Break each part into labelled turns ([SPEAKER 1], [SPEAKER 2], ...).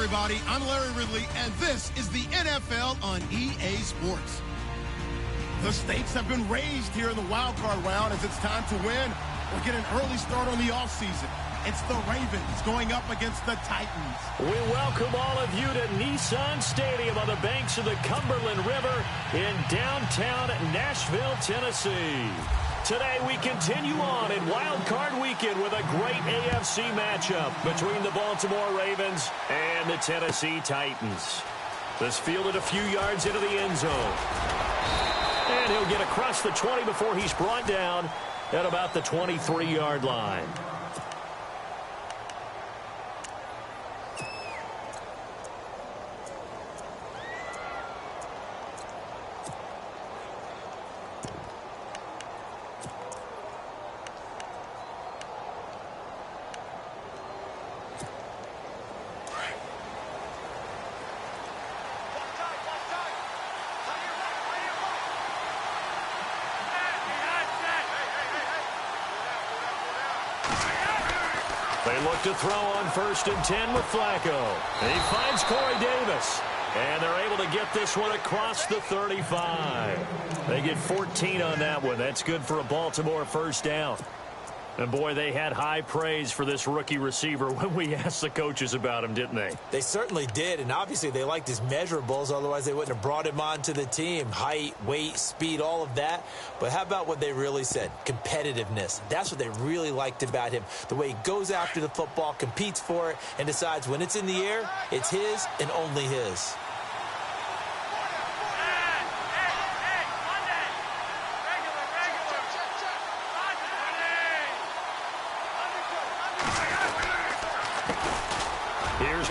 [SPEAKER 1] everybody. I'm Larry Ridley, and this is the NFL on EA Sports. The stakes have been raised here in the wild card round as it's time to win or get an early start on the offseason. It's the Ravens going up against the Titans.
[SPEAKER 2] We welcome all of you to Nissan Stadium on the banks of the Cumberland River in downtown Nashville, Tennessee. Today we continue on in Wild Card Weekend with a great AFC matchup between the Baltimore Ravens and the Tennessee Titans. This fielded a few yards into the end zone. And he'll get across the 20 before he's brought down at about the 23-yard line. They look to throw on 1st and 10 with Flacco. And he finds Corey Davis. And they're able to get this one across the 35. They get 14 on that one. That's good for a Baltimore first down. And, boy, they had high praise for this rookie receiver when we asked the coaches about him, didn't they?
[SPEAKER 3] They certainly did, and obviously they liked his measurables. Otherwise, they wouldn't have brought him onto the team. Height, weight, speed, all of that. But how about what they really said? Competitiveness. That's what they really liked about him. The way he goes after the football, competes for it, and decides when it's in the air, it's his and only his.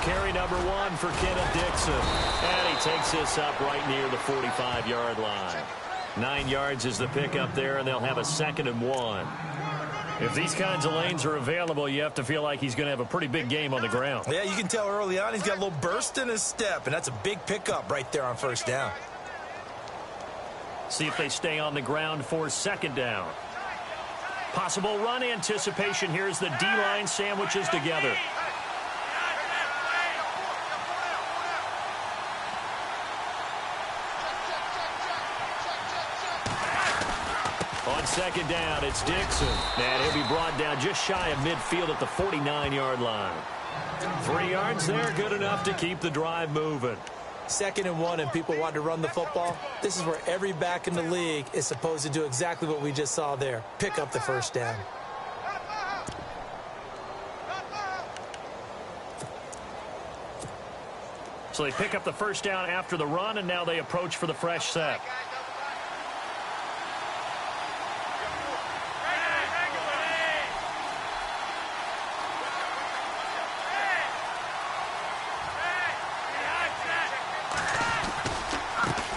[SPEAKER 2] Carry number 1 for Kenneth Dixon. And he takes this up right near the 45-yard line. 9 yards is the pickup there, and they'll have a 2nd and 1. If these kinds of lanes are available, you have to feel like he's going to have a pretty big game on the ground.
[SPEAKER 3] Yeah, you can tell early on he's got a little burst in his step, and that's a big pickup right there on 1st down.
[SPEAKER 2] See if they stay on the ground for 2nd down. Possible run anticipation here as the D-line sandwiches together. On 2nd down, it's Dixon. And he'll be brought down just shy of midfield at the 49-yard line. 3 yards there, good enough to keep the drive moving.
[SPEAKER 3] 2nd and 1, and people want to run the football. This is where every back in the league is supposed to do exactly what we just saw there. Pick up the 1st down.
[SPEAKER 2] So they pick up the 1st down after the run, and now they approach for the fresh set.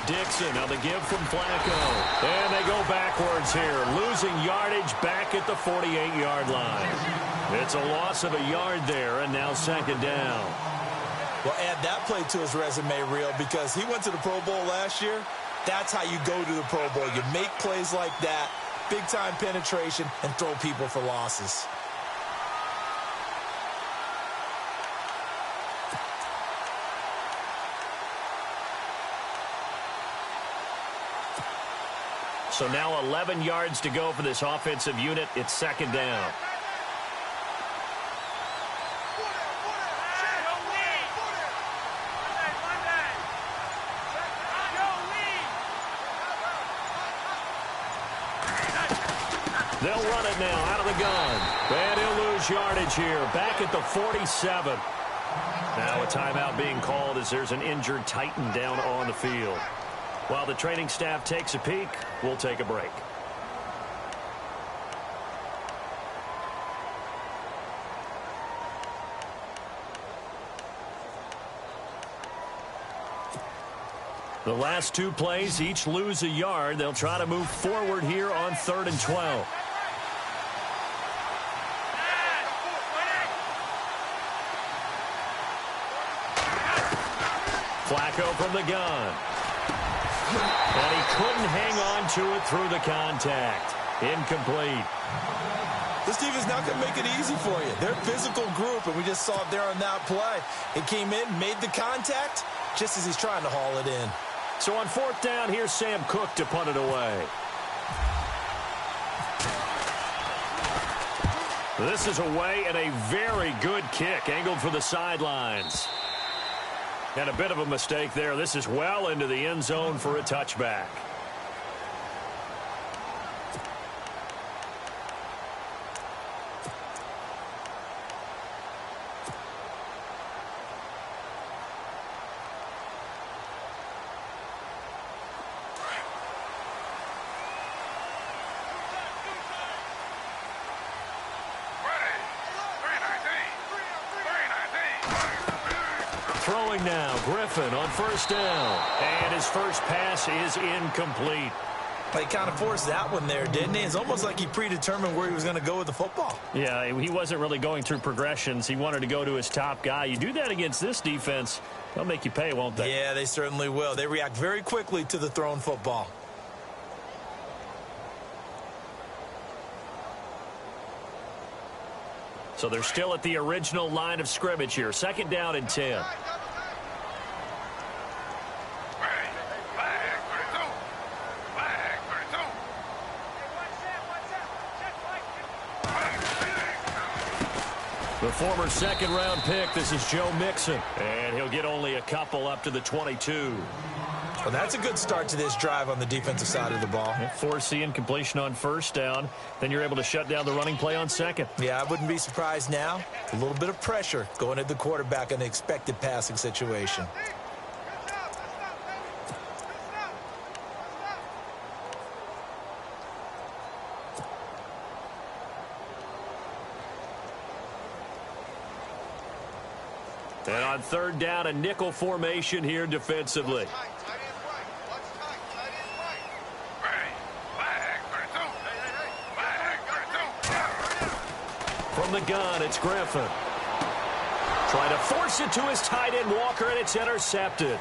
[SPEAKER 2] Dixon on the give from Flacco. And they go backwards here, losing yardage back at the 48-yard line. It's a loss of a yard there, and now 2nd down.
[SPEAKER 3] Well, add that play to his resume, Real, because he went to the Pro Bowl last year. That's how you go to the Pro Bowl. You make plays like that, big-time penetration, and throw people for losses.
[SPEAKER 2] So now 11 yards to go for this offensive unit. It's 2nd down. They'll run it now out of the gun. And he'll lose yardage here. Back at the 47. Now a timeout being called as there's an injured Titan down on the field. While the training staff takes a peek, we'll take a break. The last 2 plays each lose a yard. They'll try to move forward here on 3rd and 12. Flacco from the gun. And he couldn't hang on to it through the contact. Incomplete.
[SPEAKER 3] This defense not going to make it easy for you. They're a physical group, and we just saw it there on that play. It came in, made the contact, just as he's trying to haul it in.
[SPEAKER 2] So on fourth down, here's Sam Cook to punt it away. This is away and a very good kick, angled for the sidelines. And a bit of a mistake there. This is well into the end zone for a touchback. Throwing now, Griffin on first down. And his first pass is incomplete.
[SPEAKER 3] He kind of forced that one there, didn't he? It's almost like he predetermined where he was going to go with the football.
[SPEAKER 2] Yeah, he wasn't really going through progressions. He wanted to go to his top guy. You do that against this defense, they'll make you pay, won't they?
[SPEAKER 3] Yeah, they certainly will. They react very quickly to the thrown football.
[SPEAKER 2] So they're still at the original line of scrimmage here. Second down and 10. The former second-round pick, this is Joe Mixon. And he'll get only a couple up to the 22.
[SPEAKER 3] Well, that's a good start to this drive on the defensive side of the ball.
[SPEAKER 2] Force the incompletion on first down. Then you're able to shut down the running play on second.
[SPEAKER 3] Yeah, I wouldn't be surprised now. A little bit of pressure going at the quarterback in the expected passing situation.
[SPEAKER 2] And on third down, a nickel formation here defensively. From the gun, it's Griffin. Trying to force it to his tight end, Walker, and it's intercepted.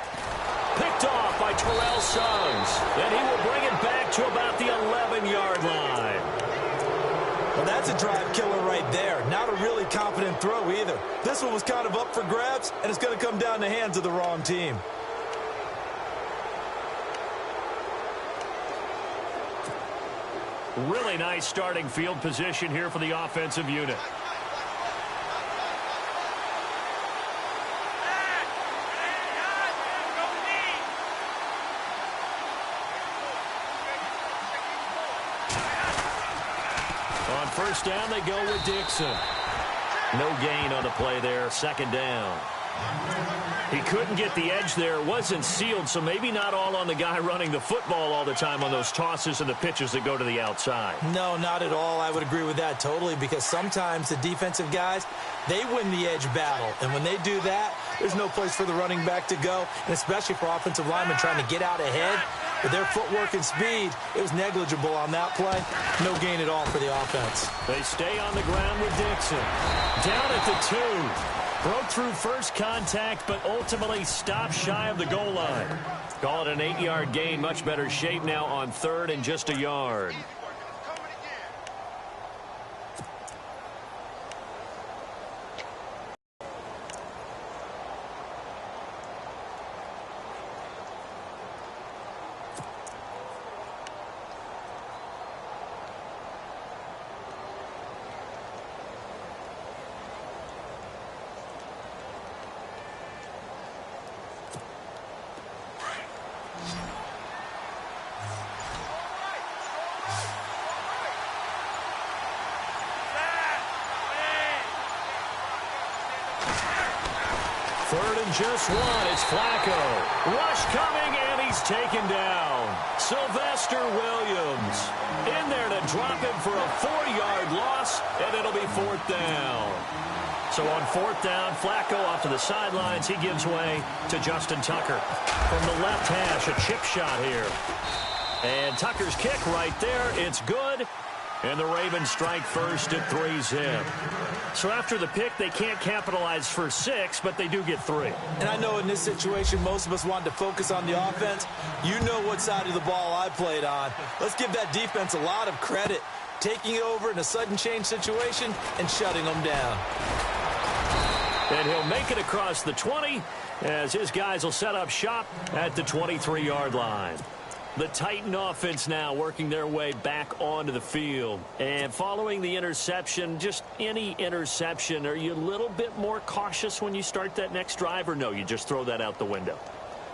[SPEAKER 2] Picked off by Terrell Suggs. And he will bring it back to about the 11-yard line.
[SPEAKER 3] Well, that's a drive killer right there. Not a really confident throw either. This one was kind of up for grabs, and it's going to come down in the hands of the wrong team.
[SPEAKER 2] Really nice starting field position here for the offensive unit. On first down, they go with Dixon. No gain on the play there, second down. He couldn't get the edge there, wasn't sealed, so maybe not all on the guy running the football all the time on those tosses and the pitches that go to the outside.
[SPEAKER 3] No, not at all. I would agree with that totally, because sometimes the defensive guys, they win the edge battle. And when they do that, there's no place for the running back to go, and especially for offensive linemen trying to get out ahead. With their footwork and speed, it was negligible on that play. No gain at all for the offense.
[SPEAKER 2] They stay on the ground with Dixon. Down at the 2. Broke through first contact, but ultimately stopped shy of the goal line. Call it an 8-yard gain. Much better shape now on third and just a yard. Third and just one. It's Flacco. Rush coming, and he's taken down. Sylvester Williams in there to drop him for a 4-yard loss, and it'll be fourth down. So on fourth down, Flacco off to the sidelines. He gives way to Justin Tucker. From the left hash, a chip shot here. And Tucker's kick right there. It's good. And the Ravens strike first at 3-zip. So after the pick, they can't capitalize for 6, but they do get 3.
[SPEAKER 3] And I know in this situation, most of us wanted to focus on the offense. You know what side of the ball I played on. Let's give that defense a lot of credit. taking it over in a sudden change situation and shutting them down.
[SPEAKER 2] And he'll make it across the 20 as his guys will set up shop at the 23-yard line. The Titan offense now working their way back onto the field. And following the interception, just any interception, are you a little bit more cautious when you start that next drive, or no, you just throw that out the window?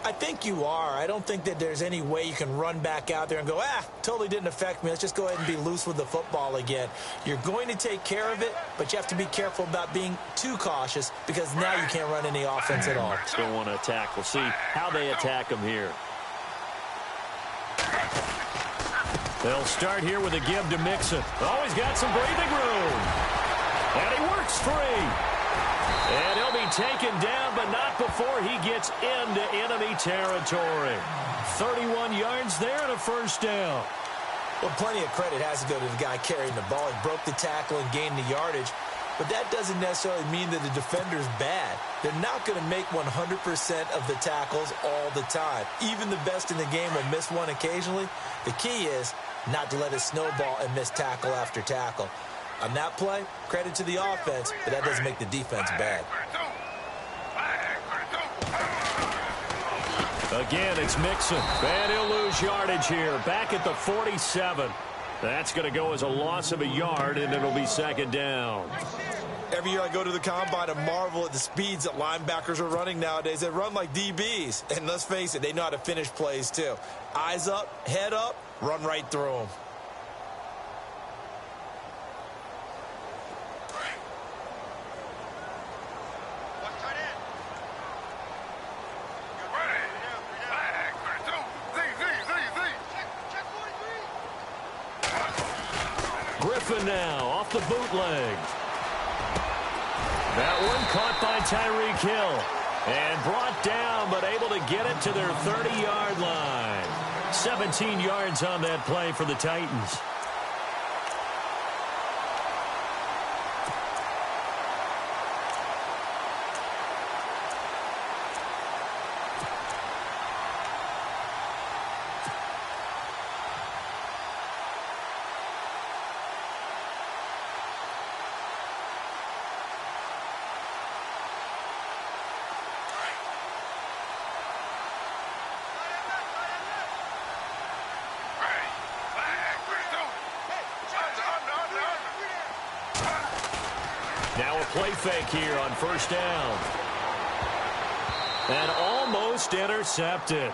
[SPEAKER 3] I think you are. I don't think that there's any way you can run back out there and go, totally didn't affect me. Let's just go ahead and be loose with the football again. You're going to take care of it, but you have to be careful about being too cautious because now you can't run any offense at all.
[SPEAKER 2] Still want to attack. We'll see how they attack them here. They'll start here with a give to Mixon. Always got some breathing room. And he works free. And he'll be taken down, but not before he gets into enemy territory. 31 yards there and a first down.
[SPEAKER 3] Well, plenty of credit has to go to the guy carrying the ball. He broke the tackle and gained the yardage. But that doesn't necessarily mean that the defender's bad. They're not going to make 100% of the tackles all the time. Even the best in the game will miss one occasionally. The key is not to let it snowball and miss tackle after tackle. On that play, credit to the offense, but that doesn't make the defense bad.
[SPEAKER 2] Again, it's Mixon. And he'll lose yardage here. Back at the 47. That's going to go as a loss of a yard, and it'll be second down.
[SPEAKER 3] Every year I go to the combine and marvel at the speeds that linebackers are running nowadays. They run like DBs. And let's face it, they know how to finish plays too. Eyes up, head up, run right through them.
[SPEAKER 2] Griffin now off the bootleg. That one caught by Tyreek Hill and brought down, but able to get it to their 30-yard line. 17 yards on that play for the Titans. Now a play fake here on first down. And almost intercepted.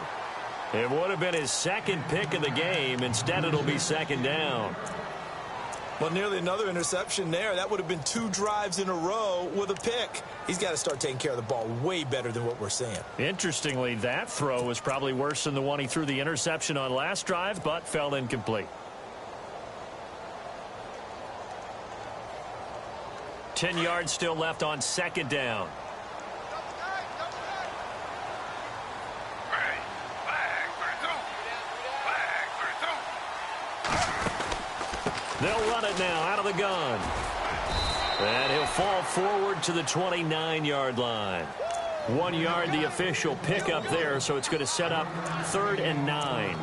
[SPEAKER 2] It would have been his second pick of the game. Instead, it'll be second down.
[SPEAKER 3] Well, nearly another interception there. That would have been 2 drives in a row with a pick. He's got to start taking care of the ball way better than what we're seeing. Interestingly,
[SPEAKER 2] that throw was probably worse than the one he threw the interception on last drive, but fell incomplete. 10 yards still left on second down. They'll run it now out of the gun. And he'll fall forward to the 29-yard line. 1 yard, the official pickup there, so it's going to set up 3rd and 9.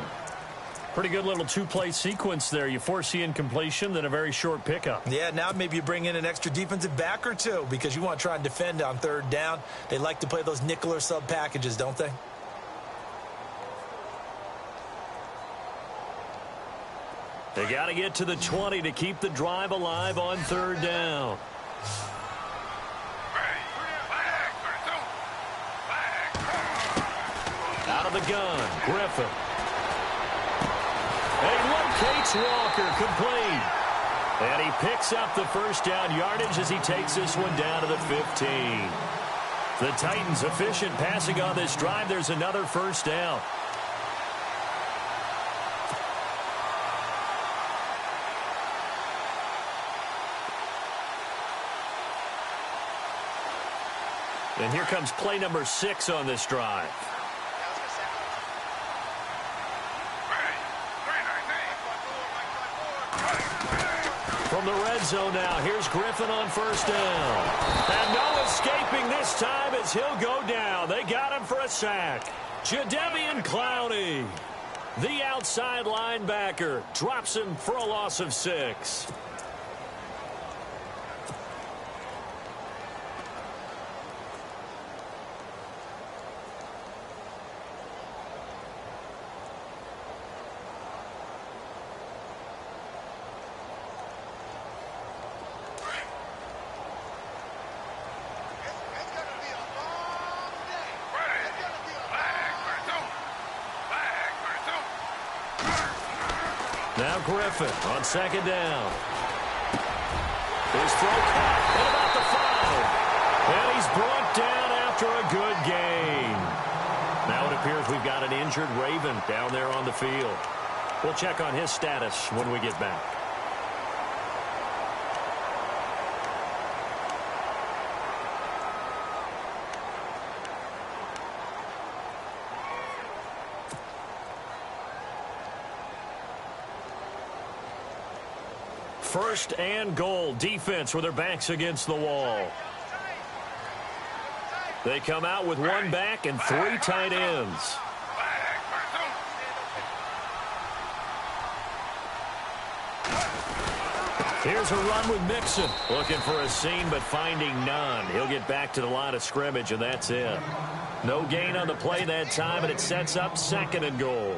[SPEAKER 2] Pretty good little 2-play sequence there. You foresee incompletion, then a very short pickup.
[SPEAKER 3] Yeah, now maybe you bring in an extra defensive back or two because you want to try and defend on 3rd down. They like to play those nickel or sub packages, don't they?
[SPEAKER 2] They got to get to the 20 to keep the drive alive on 3rd down. Out of the gun, Griffin. He locates Walker, complete. And he picks up the first down yardage as he takes this one down to the 15. The Titans efficient passing on this drive. There's another first down. And here comes play number 6 on this drive. From the red zone now, here's Griffin on first down. And no escaping this time as he'll go down. They got him for a sack. Jadeveon Clowney. The outside linebacker drops him for a loss of 6. Now Griffin on 2nd down. His throw caught. What about the foul? And he's brought down after a good gain. Now it appears we've got an injured Raven down there on the field. We'll check on his status when we get back. First and goal. Defense with their backs against the wall. They come out with 1 back and 3 tight ends. Here's a run with Mixon. Looking for a seam, but finding none. He'll get back to the line of scrimmage, and that's it. No gain on the play that time, and it sets up 2nd and goal.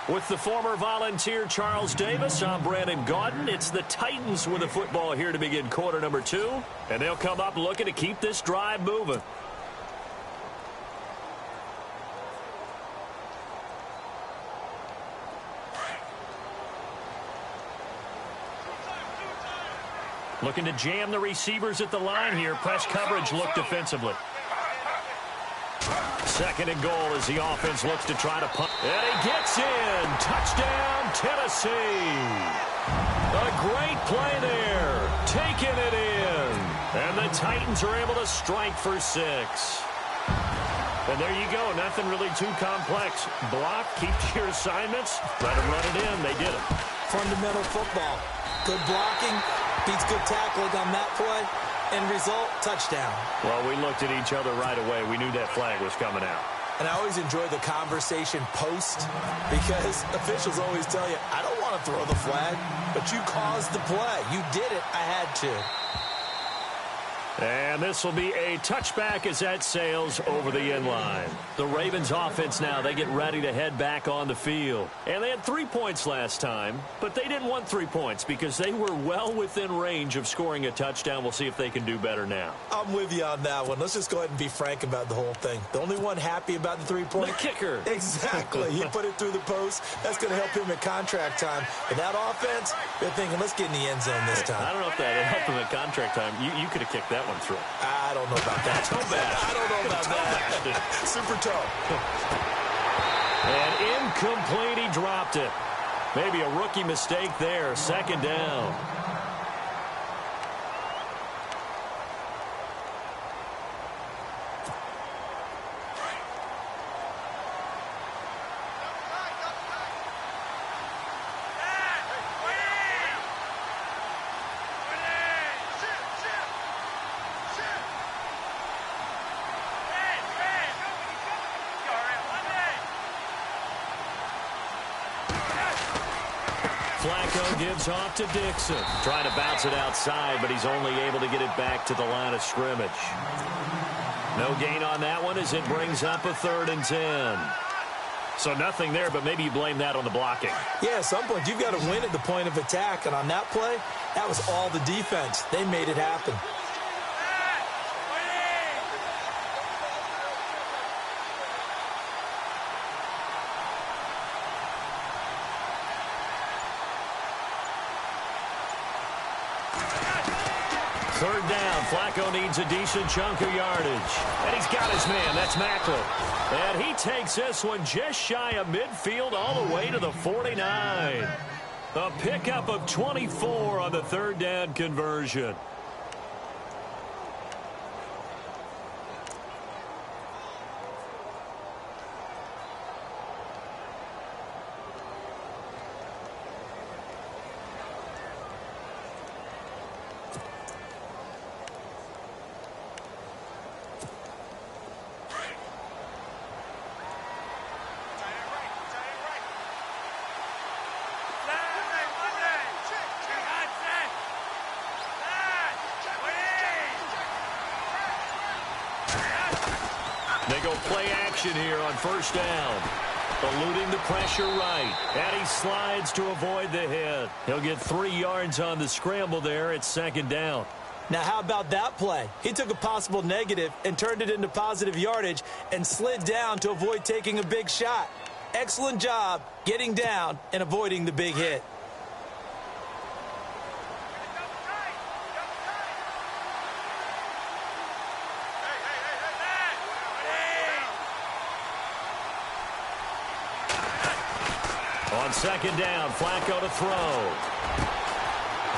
[SPEAKER 2] With the former Volunteer Charles Davis, I'm Brandon Gaudin. It's the Titans with the football here to begin quarter number 2. And they'll come up looking to keep this drive moving. Looking to jam the receivers at the line here. Press coverage look defensively. 2nd and goal as the offense looks to try to punt. And he gets in. Touchdown, Tennessee. A great play there. Taking it in. And the Titans are able to strike for 6. And there you go. Nothing really too complex. Block, keep your assignments. Let them run it in. They did it.
[SPEAKER 3] Fundamental football. Good blocking. Beats good tackling on that play. End result, touchdown.
[SPEAKER 2] Well, we looked at each other right away. We knew that flag was coming out.
[SPEAKER 3] And I always enjoy the conversation post because officials always tell you, I don't want to throw the flag, but you caused the play. You did it. I had to.
[SPEAKER 2] And this will be a touchback as that sails over the end line. The Ravens offense now, they get ready to head back on the field. And they had 3 points last time, but they didn't want 3 points because they were well within range of scoring a touchdown. We'll see if they can do better now.
[SPEAKER 3] I'm with you on that one. Let's just go ahead and be frank about the whole thing. The only one happy about the 3-point.
[SPEAKER 2] The kicker.
[SPEAKER 3] Exactly. He put it through the post. That's going to help him at contract time. But that offense, they're thinking, let's get in the end zone this time.
[SPEAKER 2] I don't know if that helped him at contract time. You could have kicked that one through.
[SPEAKER 3] I don't know about that.
[SPEAKER 2] Toe bash.
[SPEAKER 3] I don't know about that. Super toe.
[SPEAKER 2] And incomplete, he dropped it. Maybe a rookie mistake there. 2nd down. Flacco gives off to Dixon. Trying to bounce it outside, but he's only able to get it back to the line of scrimmage. No gain on that one as it brings up a 3rd and 10. So nothing there, but maybe you blame that on the blocking.
[SPEAKER 3] Yeah, at some point you've got to win at the point of attack. And on that play, that was all the defense. They made it happen.
[SPEAKER 2] Third down. Flacco needs a decent chunk of yardage. And he's got his man. That's Macklin. And he takes this one just shy of midfield all the way to the 49. A pickup of 24 on the 3rd down conversion. They go play action here on first down. Eluding the pressure right. And he slides to avoid the hit. He'll get 3 yards on the scramble there at second down.
[SPEAKER 3] Now, how about that play? He took a possible negative and turned it into positive yardage and slid down to avoid taking a big shot. Excellent job getting down and avoiding the big hit.
[SPEAKER 2] On second down, Flacco to throw.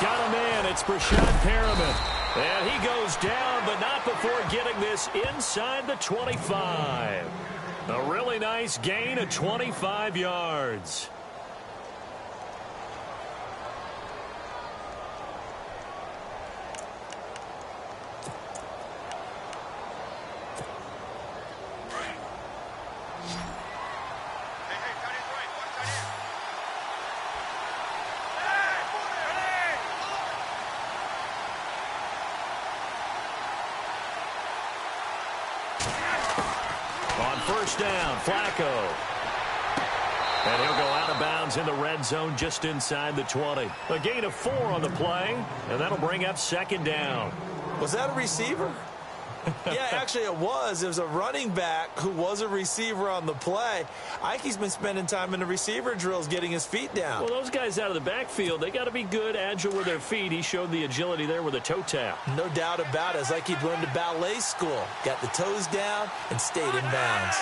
[SPEAKER 2] Got him in. It's Brashad Perriman. And he goes down, but not before getting this inside the 25. A really nice gain of 25 yards. First down, Flacco. And he'll go out of bounds in the red zone just inside the 20. A gain of 4 on the play, and that'll bring up second down.
[SPEAKER 3] Was that a receiver? Yeah, actually it was. It was a running back who was a receiver on the play. Ike's been spending time in the receiver drills getting his feet down.
[SPEAKER 2] Well, those guys out of the backfield, they got to be good, agile with their feet. He showed the agility there with a toe tap.
[SPEAKER 3] No doubt about it. It's like he'd learned to ballet school. Got the toes down and stayed in bounds.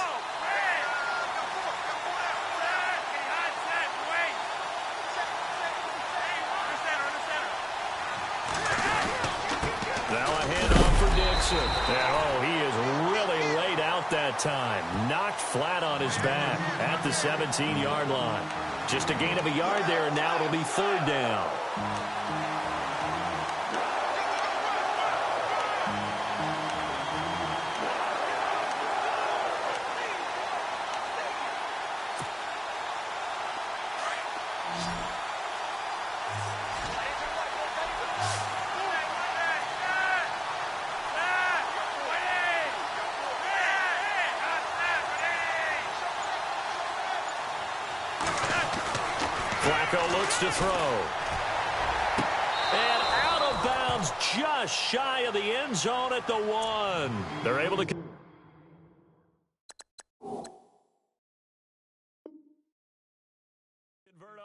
[SPEAKER 2] And, oh, he is really laid out that time. Knocked flat on his back at the 17-yard line. Just a gain of a yard there, and now it'll be third down. Looks to throw. And out of bounds just shy of the end zone at the 1. They're able to convert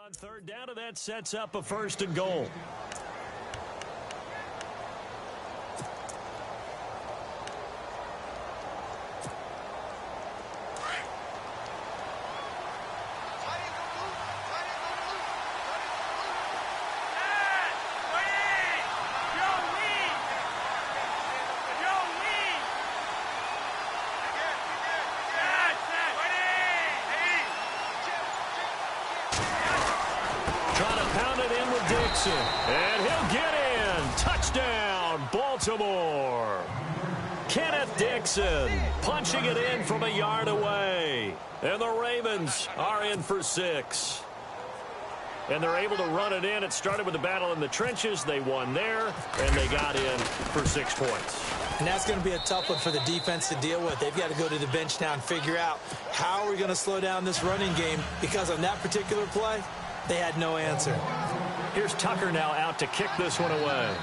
[SPEAKER 2] on third down, and that sets up a 1st and goal. And he'll get in. Touchdown, Baltimore. Kenneth Dixon punching it in from a yard away. And the Ravens are in for 6. And they're able to run it in. It started with a battle in the trenches. They won there, and they got in for 6 points.
[SPEAKER 3] And that's going to be a tough one for the defense to deal with. They've got to go to the bench now and figure out how are we going to slow down this running game, because on that particular play, they had no answer.
[SPEAKER 2] Here's Tucker now out to kick this one away.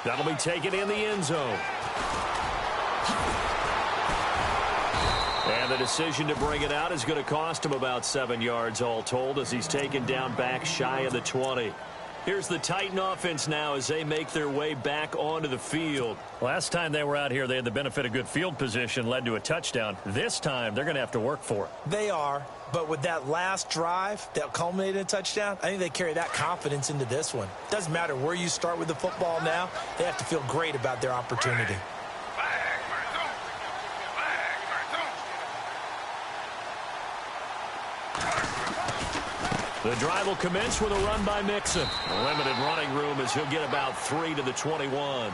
[SPEAKER 2] That'll be taken in the end zone. And the decision to bring it out is going to cost him about 7 yards all told, as he's taken down back shy of the 20. Here's the Titan offense now as they make their way back onto the field. Last time they were out here, they had the benefit of good field position, led to a touchdown. This time, they're going to have to work for it.
[SPEAKER 3] They are, but with that last drive that culminated in a touchdown, I think they carry that confidence into this one. Doesn't matter where you start with the football now, they have to feel great about their opportunity.
[SPEAKER 2] The drive will commence with a run by Mixon. Limited running room as he'll get about 3 to the 21.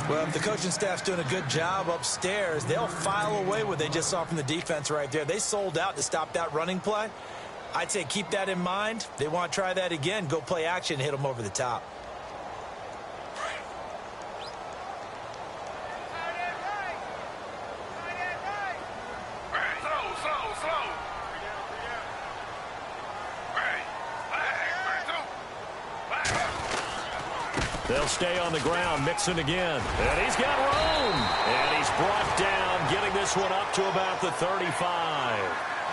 [SPEAKER 3] Well, if the coaching staff's doing a good job upstairs, they'll file away what they just saw from the defense right there. They sold out to stop that running play. I'd say keep that in mind. They want to try that again. Go play action and hit them over the top.
[SPEAKER 2] They'll stay on the ground. Mixon again. And he's got room. And he's brought down, getting this one up to about the 35.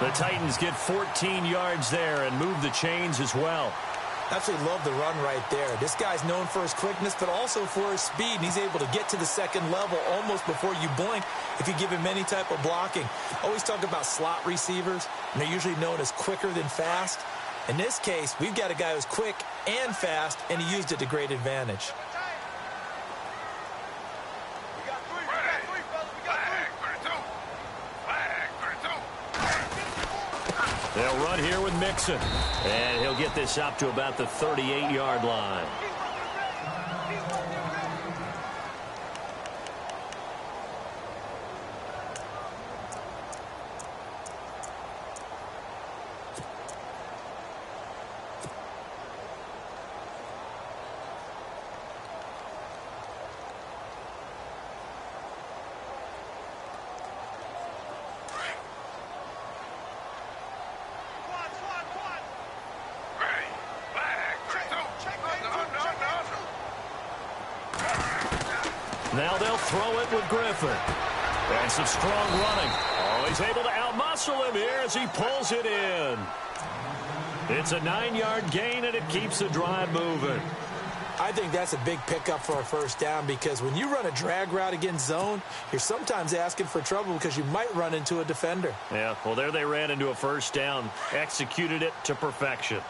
[SPEAKER 2] The Titans get 14 yards there and move the chains as well.
[SPEAKER 3] Absolutely love the run right there. This guy's known for his quickness, but also for his speed. And he's able to get to the second level almost before you blink if you give him any type of blocking. Always talk about slot receivers, and they're usually known as quicker than fast. In this case, we've got a guy who's quick and fast, and he used it to great advantage.
[SPEAKER 2] They'll run here with Mixon. And he'll get this up to about the 38-yard line. Now they'll throw it with Griffin. And some strong running. Oh, he's able to outmuscle him here as he pulls it in. It's a 9-yard gain, and it keeps the drive moving.
[SPEAKER 3] I think that's a big pickup for a first down because when you run a drag route against zone, you're sometimes asking for trouble because you might run into a defender.
[SPEAKER 2] Yeah, well, there they ran into a first down. Executed it to perfection.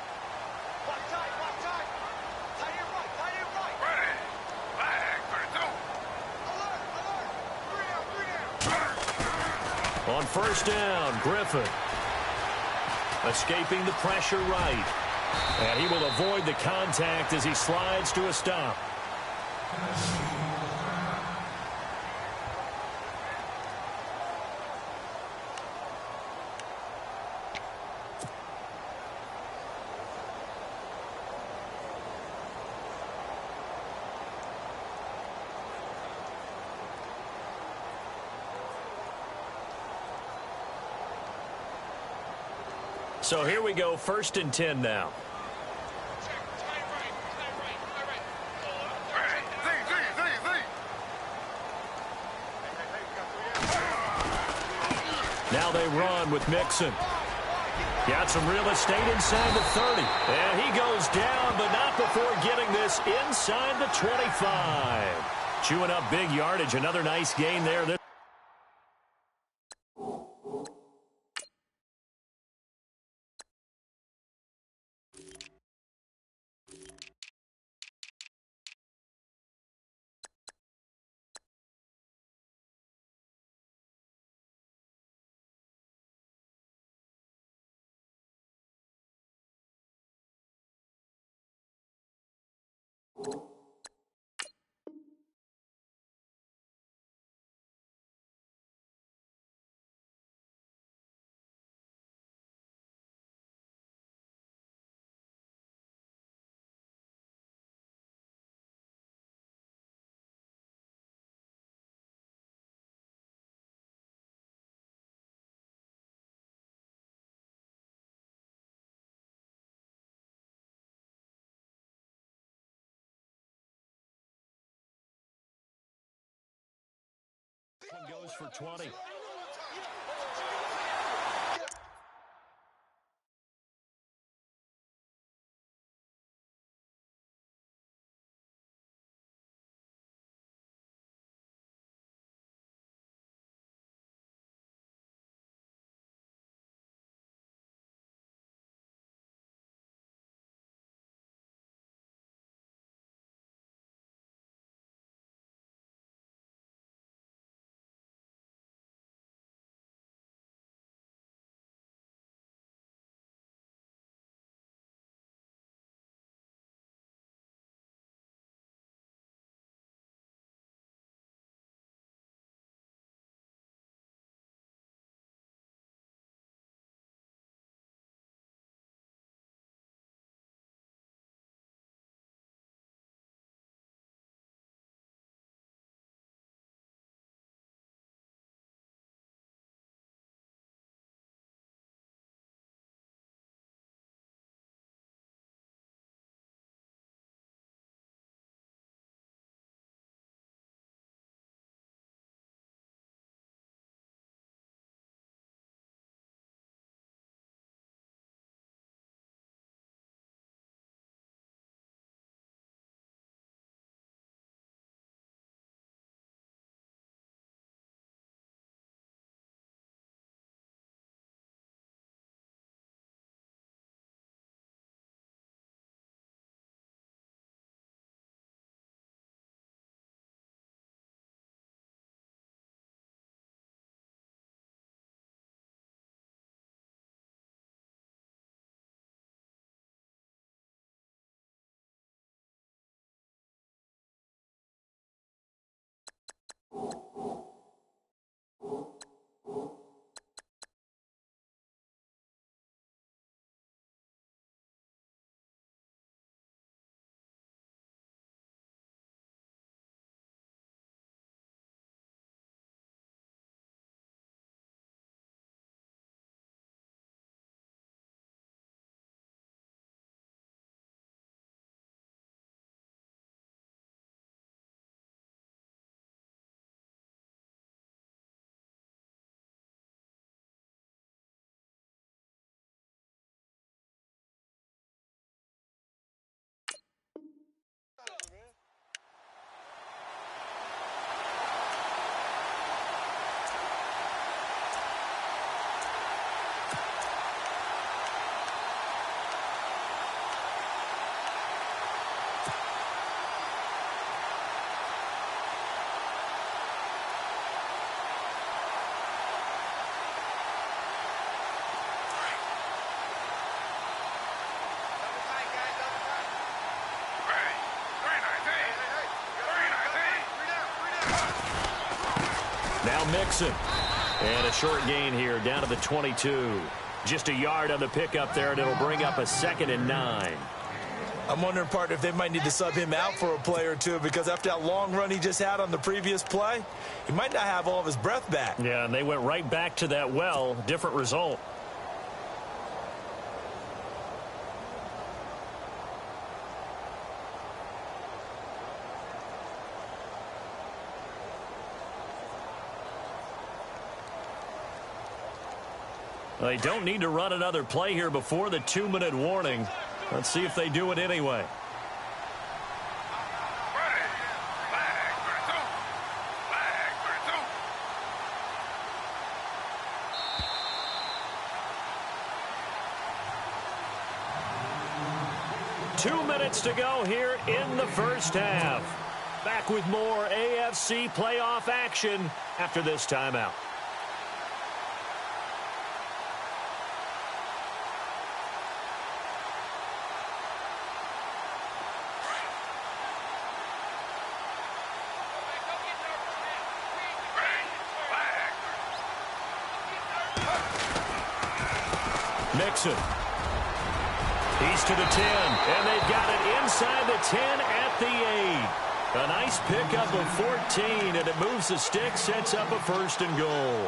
[SPEAKER 2] On first down, Griffin. Escaping the pressure right. And he will avoid the contact as he slides to a stop. So here we go, 1st and 10 now. Now they run with Mixon. Got some real estate inside the 30. And he goes down, but not before getting this inside the 25. Chewing up big yardage. Another nice gain there. One goes for 20. Now Mixon. And a short gain here down to the 22. Just a yard on the pickup there, and it'll bring up a 2nd and 9.
[SPEAKER 3] I'm wondering, partner, if they might need to sub him out for a play or two, because after that long run he just had on the previous play, he might not have all of his breath back.
[SPEAKER 2] Yeah, and they went right back to that well. Different result. They don't need to run another play here before the 2-minute warning. Let's see if they do it anyway. Two minutes to go here in the first half. Back with more AFC playoff action after this timeout. Mixon. He's to the 10, and they've got it inside the 10 at the 8. A nice pickup of 14, and it moves the stick, sets up a 1st and goal.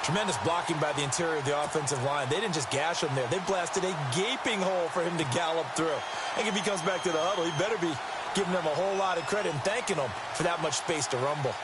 [SPEAKER 3] Tremendous blocking by the interior of the offensive line. They didn't just gash him there. They blasted a gaping hole for him to gallop through. I think if he comes back to the huddle, he better be giving them a whole lot of credit and thanking them for that much space to rumble.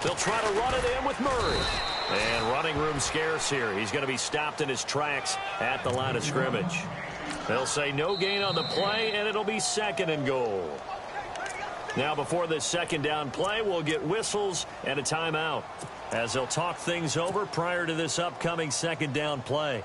[SPEAKER 2] They'll try to run it in with Murray. And running room scarce here. He's going to be stopped in his tracks at the line of scrimmage. They'll say no gain on the play, and it'll be 2nd and goal. Now, before this 2nd down play, we'll get whistles and a timeout as they'll talk things over prior to this upcoming 2nd down play.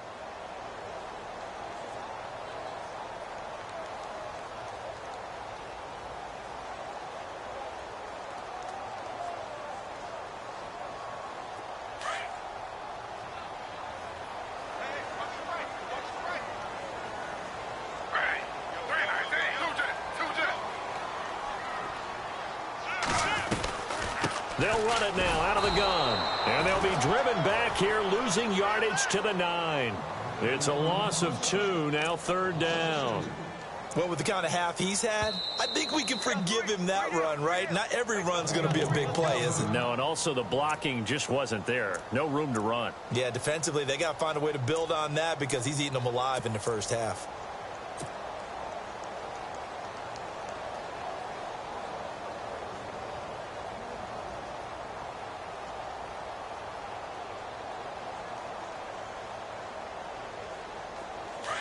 [SPEAKER 2] They'll run it now out of the gun. And they'll be driven back here, losing yardage to the 9. It's a loss of 2, now 3rd down.
[SPEAKER 3] Well, with the kind of half he's had, I think we can forgive him that run, right? Not every run's going to be a big play, is it?
[SPEAKER 2] No, and also the blocking just wasn't there. No room to run.
[SPEAKER 3] Yeah, defensively, they got to find a way to build on that because he's eating them alive in the first half.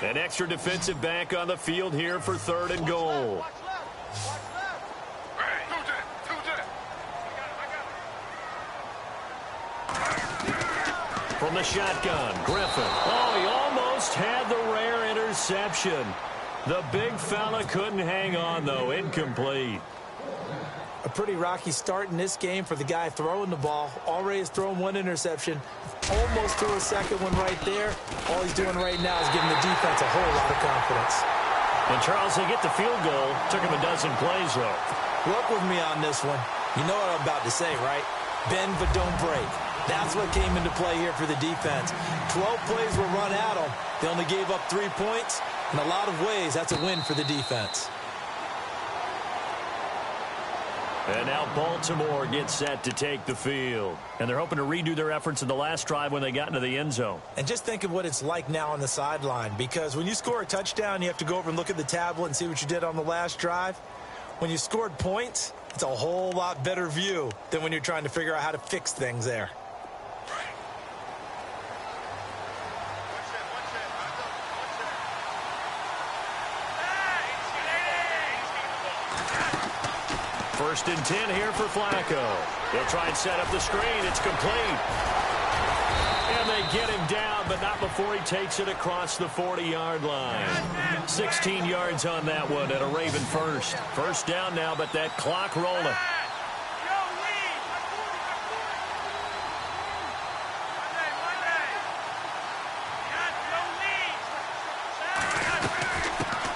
[SPEAKER 2] An extra defensive back on the field here for 3rd and goal. From the shotgun, Griffin. Oh, he almost had the rare interception. reception. The big fella couldn't hang on, though. Incomplete.
[SPEAKER 3] A pretty rocky start in this game for the guy throwing the ball. Already has thrown one interception. Almost threw a second one right there. All he's doing right now is giving the defense a whole lot of confidence.
[SPEAKER 2] And, Charles, they get the field goal. Took him a dozen plays, though.
[SPEAKER 3] Work with me on this one. You know what I'm about to say, right? Bend but don't break. That's what came into play here for the defense. 12 plays were run at them. They only gave up 3 points. In a lot of ways, that's a win for the defense.
[SPEAKER 2] And now Baltimore gets set to take the field. And they're hoping to redo their efforts in the last drive when they got into the end zone.
[SPEAKER 3] And just think of what it's like now on the sideline, because when you score a touchdown, you have to go over and look at the tablet and see what you did on the last drive. When you scored points, it's a whole lot better view than when you're trying to figure out how to fix things there.
[SPEAKER 2] First and 10 here for Flacco. He'll try and set up the screen. It's complete. And they get him down, but not before he takes it across the 40-yard line. 16 yards on that one at a Raven first. First down now, but that clock rolling.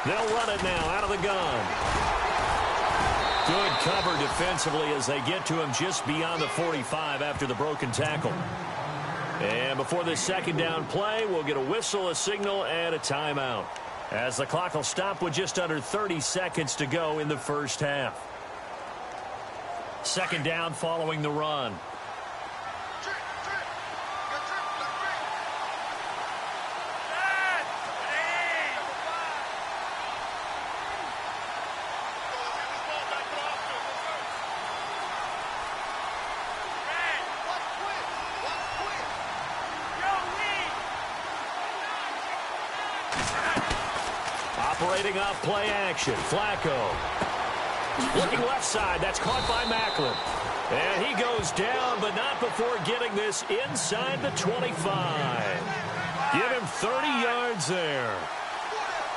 [SPEAKER 2] They'll run it now out of the gun. Good cover defensively as they get to him just beyond the 45 after the broken tackle. And before this second down play, we'll get a whistle, a signal, and a timeout, as the clock will stop with just under 30 seconds to go in the first half. Second down following the run. Operating off play action. Flacco. Looking left side. That's caught by Macklin. And he goes down, but not before getting this inside the 25. Give him 30 yards there.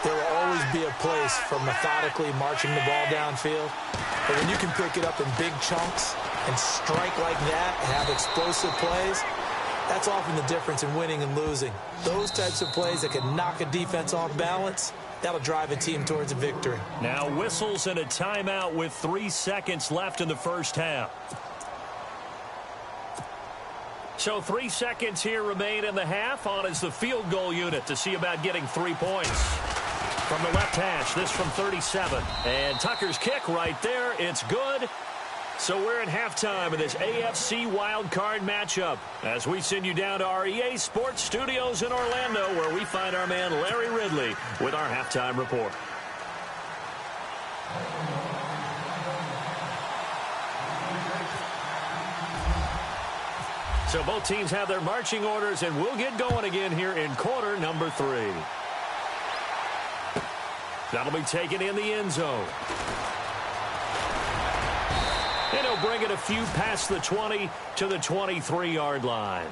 [SPEAKER 3] There will always be a place for methodically marching the ball downfield. But when you can pick it up in big chunks and strike like that and have explosive plays, that's often the difference in winning and losing. Those types of plays that can knock a defense off balance, that'll drive a team towards a victory.
[SPEAKER 2] Now whistles and a timeout with 3 seconds left in the first half. So 3 seconds here remain in the half. On is the field goal unit to see about getting 3 points. From the left hash, this from 37. And Tucker's kick right there. It's good. So we're at halftime of this AFC wildcard matchup as we send you down to our EA Sports Studios in Orlando, where we find our man Larry Ridley with our halftime report. So both teams have their marching orders, and we'll get going again here in quarter number 3. That'll be taken in the end zone. And he'll bring it a few past the 20 to the 23-yard line.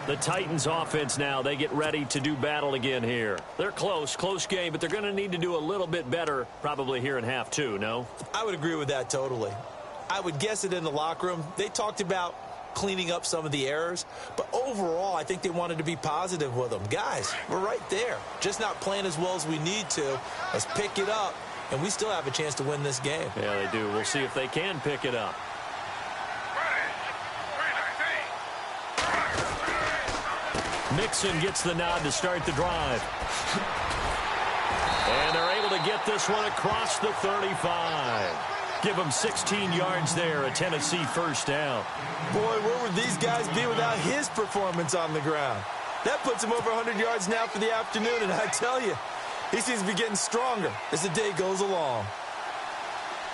[SPEAKER 2] The Titans offense now, they get ready to do battle again here. They're close game, but they're going to need to do a little bit better probably here in half 2, no?
[SPEAKER 3] I would agree with that totally. I would guess it in the locker room. They talked about cleaning up some of the errors, but overall I think they wanted to be positive with them. Guys, we're right there. Just not playing as well as we need to. Let's pick it up. And we still have a chance to win this game.
[SPEAKER 2] Yeah, they do. We'll see if they can pick it up. Mixon gets the nod to start the drive. And they're able to get this one across the 35. Give them 16 yards there, a Tennessee first down.
[SPEAKER 3] Boy, where would these guys be without his performance on the ground? That puts him over 100 yards now for the afternoon, and I tell you, he seems to be getting stronger as the day goes along.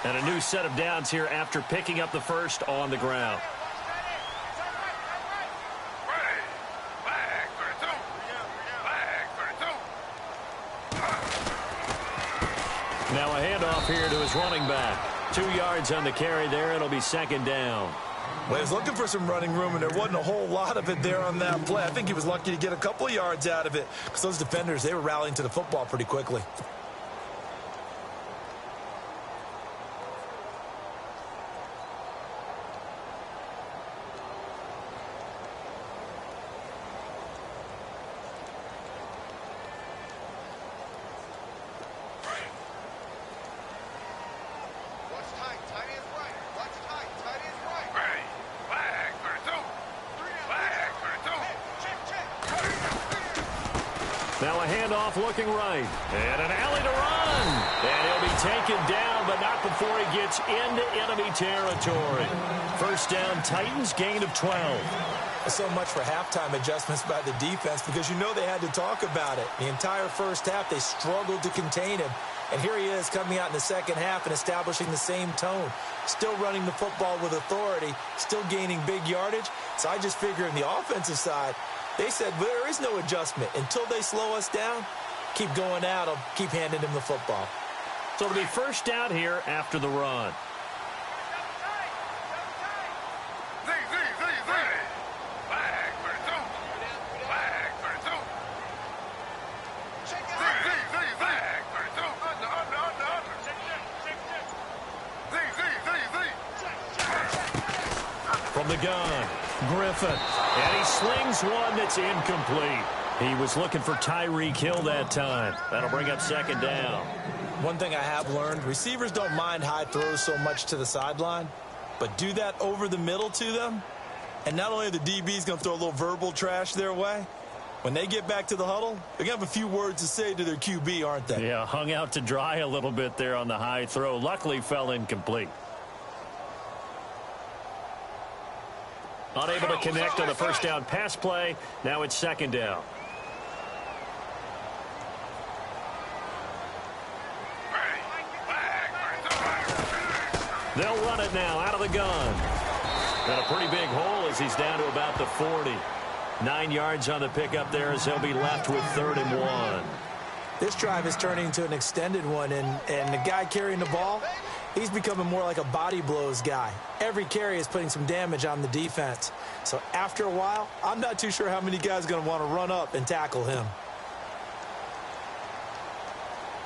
[SPEAKER 2] And a new set of downs here after picking up the first on the ground. Now a handoff here to his running back. 2 yards on the carry there. It'll be second down.
[SPEAKER 3] Well, he was looking for some running room, and there wasn't a whole lot of it there on that play. I think he was lucky to get a couple of yards out of it because those defenders, they were rallying to the football pretty quickly.
[SPEAKER 2] Now a handoff looking right. And an alley to run. And he'll be taken down, but not before he gets into enemy territory. First down, Titans, gain of 12.
[SPEAKER 3] So much for halftime adjustments by the defense because you know they had to talk about it. The entire first half, they struggled to contain him. And here he is coming out in the second half and establishing the same tone. Still running the football with authority, still gaining big yardage. So I just figure in the offensive side, they said, well, there is no adjustment. Until they slow us down, keep going at them, keep handing him the football.
[SPEAKER 2] So it'll be first down here after the run. From the gun, Griffin. And he slings one that's incomplete. He was looking for Tyreek Hill that time. That'll bring up second down.
[SPEAKER 3] One thing I have learned, receivers don't mind high throws so much to the sideline, but do that over the middle to them, and not only are the DBs going to throw a little verbal trash their way, when they get back to the huddle, they're going to have a few words to say to their QB, aren't they?
[SPEAKER 2] Yeah, hung out to dry a little bit there on the high throw. Luckily fell incomplete. Unable to connect on the first down pass play. Now it's second down. They'll run it now out of the gun. Got a pretty big hole as he's down to about the 40. 9 yards on the pickup there as they'll be left with 3rd and 1.
[SPEAKER 3] This drive is turning into an extended one, and the guy carrying the ball, he's becoming more like a body blows guy. Every carry is putting some damage on the defense. So after a while, I'm not too sure how many guys are going to want to run up and tackle him.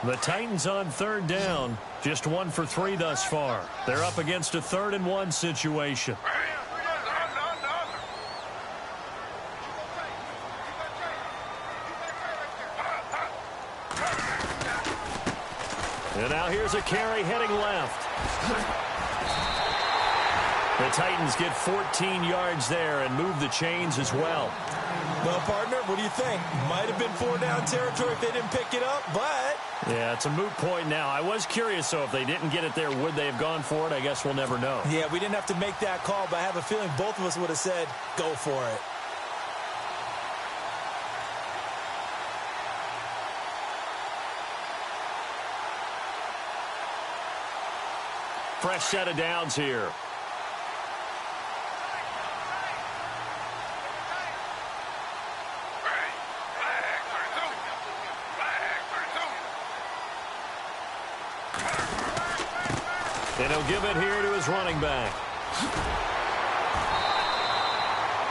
[SPEAKER 2] The Titans on 3rd down, just 1 for 3 thus far. They're up against a 3rd and 1 situation. And now here's a carry heading left. The Titans get 14 yards there and move the chains as well.
[SPEAKER 3] Well, partner, what do you think? Might have been 4-down territory if they didn't pick it up, but...
[SPEAKER 2] Yeah, it's a moot point now. I was curious, so if they didn't get it there, would they have gone for it? I guess we'll never know.
[SPEAKER 3] Yeah, we didn't have to make that call, but I have a feeling both of us would have said, go for it.
[SPEAKER 2] Fresh set of downs here. And he'll give it here to his running back.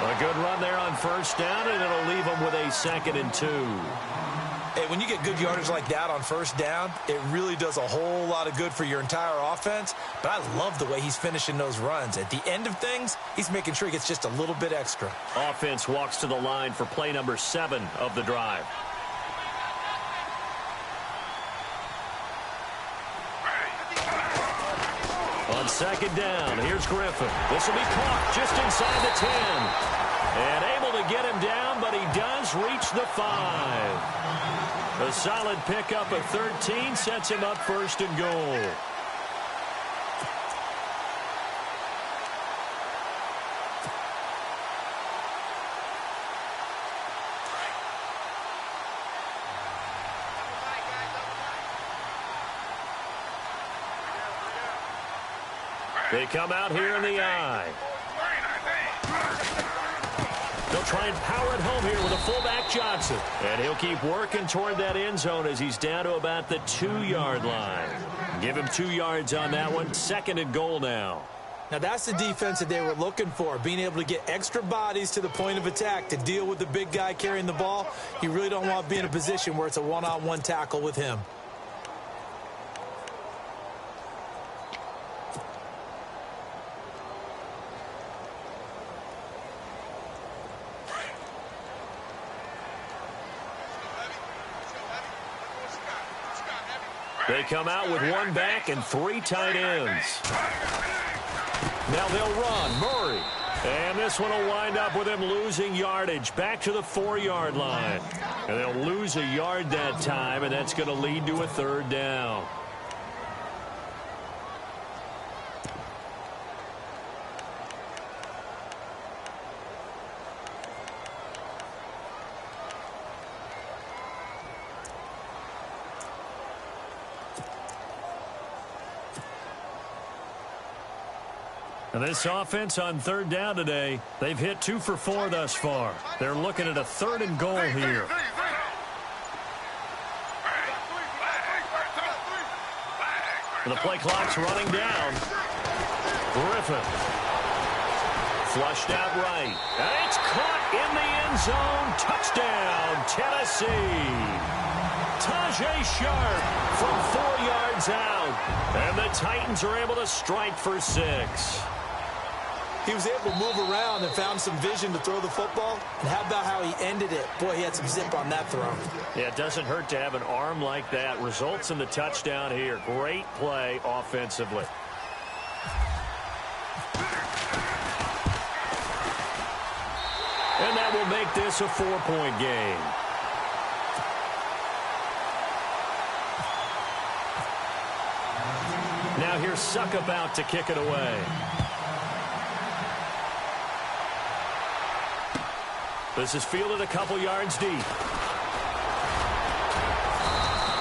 [SPEAKER 2] A good run there on first down, and it'll leave him with a 2nd and 2.
[SPEAKER 3] Hey, when you get good yardage like that on first down, it really does a whole lot of good for your entire offense. But I love the way he's finishing those runs. At the end of things, he's making sure he gets just a little bit extra.
[SPEAKER 2] Offense walks to the line for play number 7 of the drive. On 2nd down, here's Griffin. This will be caught just inside the 10. And able to get him down, but he does reach the 5. A solid pickup of 13 sets him up 1st and goal. They come out here in the eye. They'll try and power it home here with a fullback Johnson. And he'll keep working toward that end zone as he's down to about the 2-yard line. Give him 2 yards on that one. 2nd and goal now.
[SPEAKER 3] Now, that's the defense that they were looking for, being able to get extra bodies to the point of attack to deal with the big guy carrying the ball. You really don't want to be in a position where it's a one-on-one tackle with him.
[SPEAKER 2] They come out with one back and 3 tight ends. Now they'll run. Murray. And this one will wind up with him losing yardage back to the 4-yard line. And they'll lose a yard that time, and that's going to lead to a 3rd down. And this offense on 3rd down today, they've hit 2 for 4 thus far. They're looking at a 3rd and goal here. The play clock's running down. Griffin. Flushed out right. And it's caught in the end zone. Touchdown, Tennessee. Tajay Sharp from 4 yards out. And the Titans are able to strike for 6.
[SPEAKER 3] He was able to move around and found some vision to throw the football. And how about how he ended it? Boy, he had some zip on that throw.
[SPEAKER 2] Yeah, it doesn't hurt to have an arm like that. Results in the touchdown here. Great play offensively. And that will make this a 4-point game. Now here's Suckup out to kick it away. This is fielded a couple yards deep.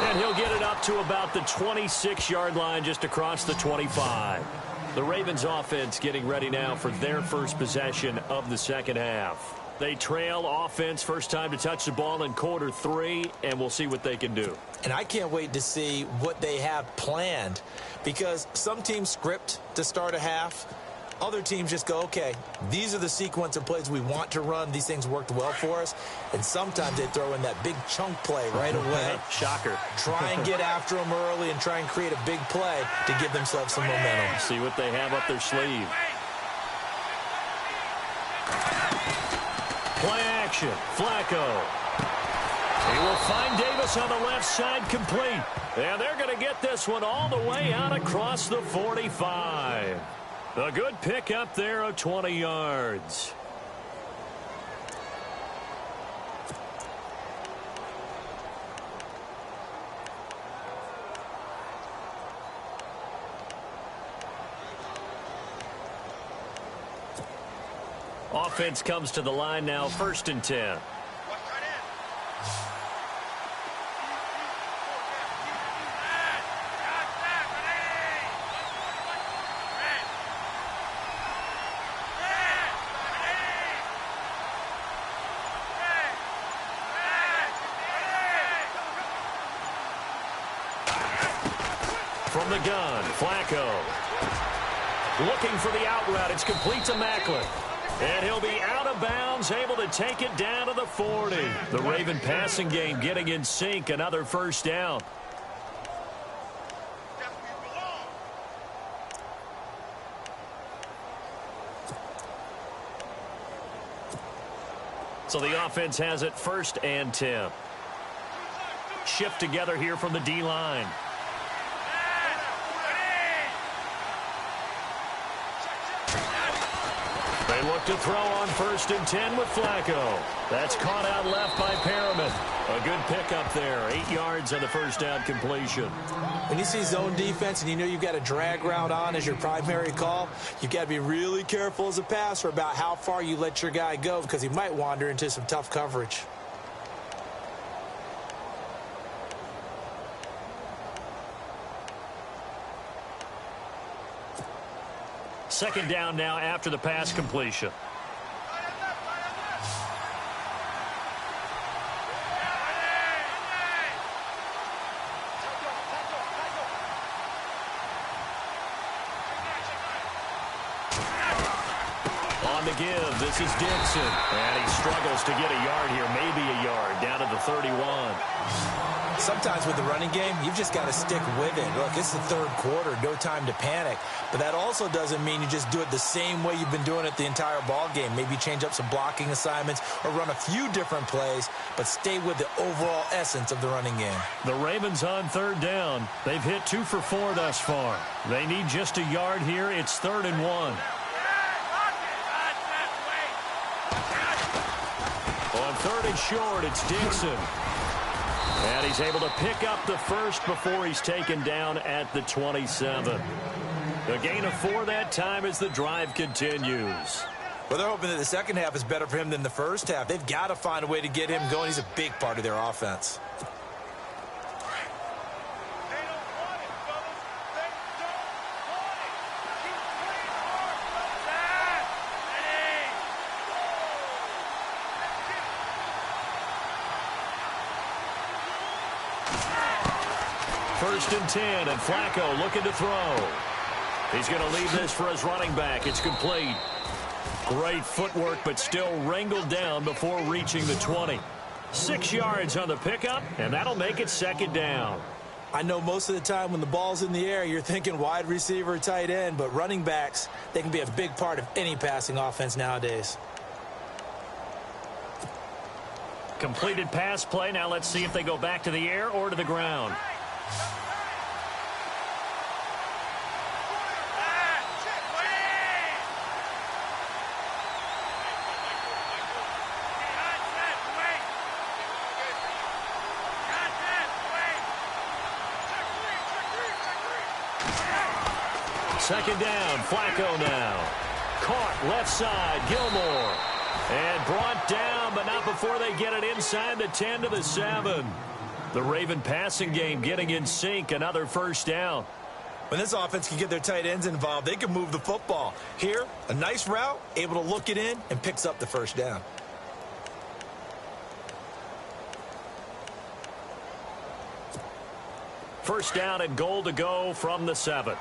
[SPEAKER 2] And he'll get it up to about the 26-yard line, just across the 25. The Ravens offense getting ready now for their first possession of the second half. They trail offense, first time to touch the ball in quarter 3, and we'll see what they can do.
[SPEAKER 3] And I can't wait to see what they have planned, because some teams script to start a half. Other teams just go, okay, these are the sequence of plays we want to run. These things worked well for us. And sometimes they throw in that big chunk play right away.
[SPEAKER 2] Shocker.
[SPEAKER 3] Try and get after them early and try and create a big play to give themselves some momentum.
[SPEAKER 2] See what they have up their sleeve. Play action. Flacco. He will find Davis on the left side, complete. And they're going to get this one all the way out across the 45. A good pick up there of 20 yards. Offense comes to the line now, 1st and 10. From the gun, Flacco. Looking for the out route. It's complete to Macklin. And he'll be out of bounds, able to take it down to the 40. The Raven passing game getting in sync. Another first down. So the offense has it 1st and 10. Shift together here from the D-line. They look to throw on 1st and 10 with Flacco. That's caught out left by Perriman. A good pickup there. 8 yards on the first down completion.
[SPEAKER 3] When you see zone defense and you know you've got a drag route on as your primary call, you've got to be really careful as a passer about how far you let your guy go, because he might wander into some tough coverage.
[SPEAKER 2] Second down now after the pass completion. on the give. This is Dixon. And he struggles to get a yard here, maybe a yard, down to the 31.
[SPEAKER 3] Sometimes with the running game, you've just got to stick with it. Look, it's the third quarter, no time to panic. But that also doesn't mean you just do it the same way you've been doing it the entire ball game. Maybe change up some blocking assignments or run a few different plays, but stay with the overall essence of the running game.
[SPEAKER 2] The Ravens on third down. They've hit 2 for 4 thus far. They need just a yard here. It's 3rd and 1. On 3rd and short, it's Dixon. And he's able to pick up the first before he's taken down at the 27. A gain of 4 that time as the drive continues.
[SPEAKER 3] Well, they're hoping that the second half is better for him than the first half. They've got to find a way to get him going. He's a big part of their offense.
[SPEAKER 2] First and 10, and Flacco looking to throw. He's going to leave this for his running back. It's complete. Great footwork, but still wrangled down before reaching the 20. 6 yards on the pickup, and that'll make it 2nd down.
[SPEAKER 3] I know most of the time when the ball's in the air, you're thinking wide receiver, tight end, but running backs, they can be a big part of any passing offense nowadays.
[SPEAKER 2] Completed pass play. Now let's see if they go back to the air or to the ground. Second down, Flacco now. Caught left side, Gilmore. And brought down, but not before they get it inside the 10 to the 7. The Raven passing game getting in sync, another first down.
[SPEAKER 3] When this offense can get their tight ends involved, they can move the football. Here, a nice route, able to look it in, and picks up the first down.
[SPEAKER 2] First down and goal to go from the 7.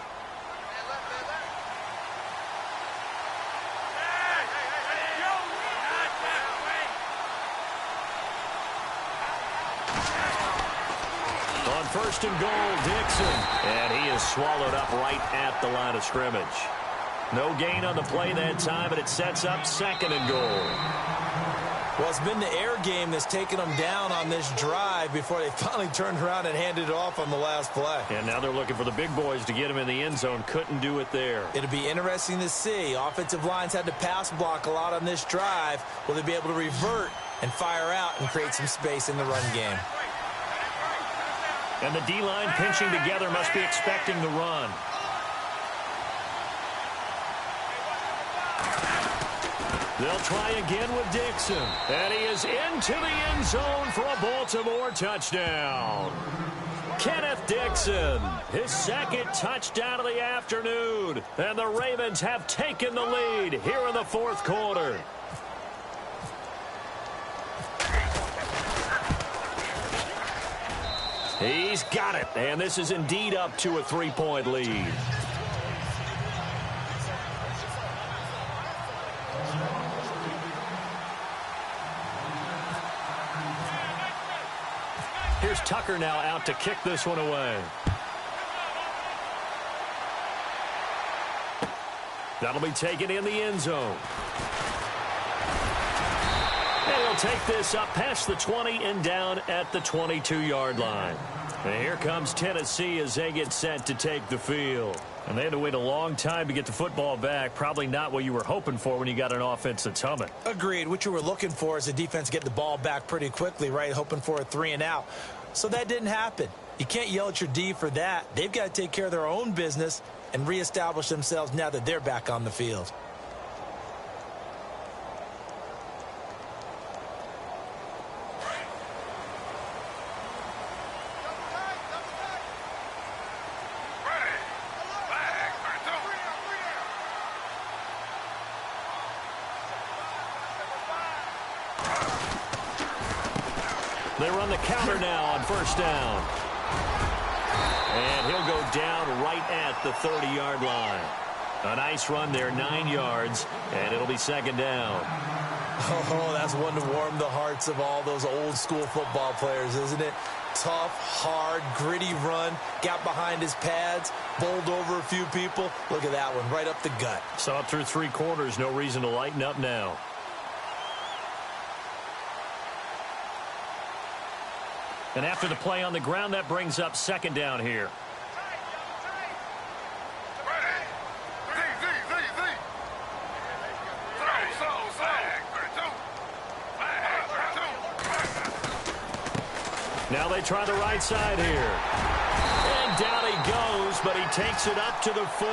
[SPEAKER 2] First and goal, Dixon. And he is swallowed up right at the line of scrimmage. No gain on the play that time, and it sets up 2nd and goal.
[SPEAKER 3] Well, it's been the air game that's taken them down on this drive before they finally turned around and handed it off on the last play.
[SPEAKER 2] And now they're looking for the big boys to get him in the end zone. Couldn't do it there.
[SPEAKER 3] It'll be interesting to see. Offensive lines had to pass block a lot on this drive. Will they be able to revert and fire out and create some space in the run game?
[SPEAKER 2] And the D-line pinching together must be expecting the run. They'll try again with Dixon. And he is into the end zone for a Baltimore touchdown. Kenneth Dixon, his 2nd touchdown of the afternoon. And the Ravens have taken the lead here in the 4th quarter. He's got it, and this is indeed up to a 3-point lead. Here's Tucker now out to kick this one away. That'll be taken in the end zone. And he'll take this up past the 20 and down at the 22-yard line. And here comes Tennessee as they get set to take the field. And they had to wait a long time to get the football back. Probably not what you were hoping for when you got an offense that's humming.
[SPEAKER 3] Agreed. What you were looking for is the defense get the ball back pretty quickly, right? Hoping for a 3 and out. So that didn't happen. You can't yell at your D for that. They've got to take care of their own business and reestablish themselves now that they're back on the field.
[SPEAKER 2] They run the counter now on first down. And he'll go down right at the 30-yard line. A nice run there, 9 yards, and it'll be second down.
[SPEAKER 3] Oh, that's one to warm the hearts of all those old-school football players, isn't it? Tough, hard, gritty run, got behind his pads, bowled over a few people. Look at that one, right up the gut.
[SPEAKER 2] Saw it through 3 quarters, no reason to lighten up now. And after the play on the ground, that brings up second down here. Now they try the right side here. And down he goes, but he takes it up to the 40.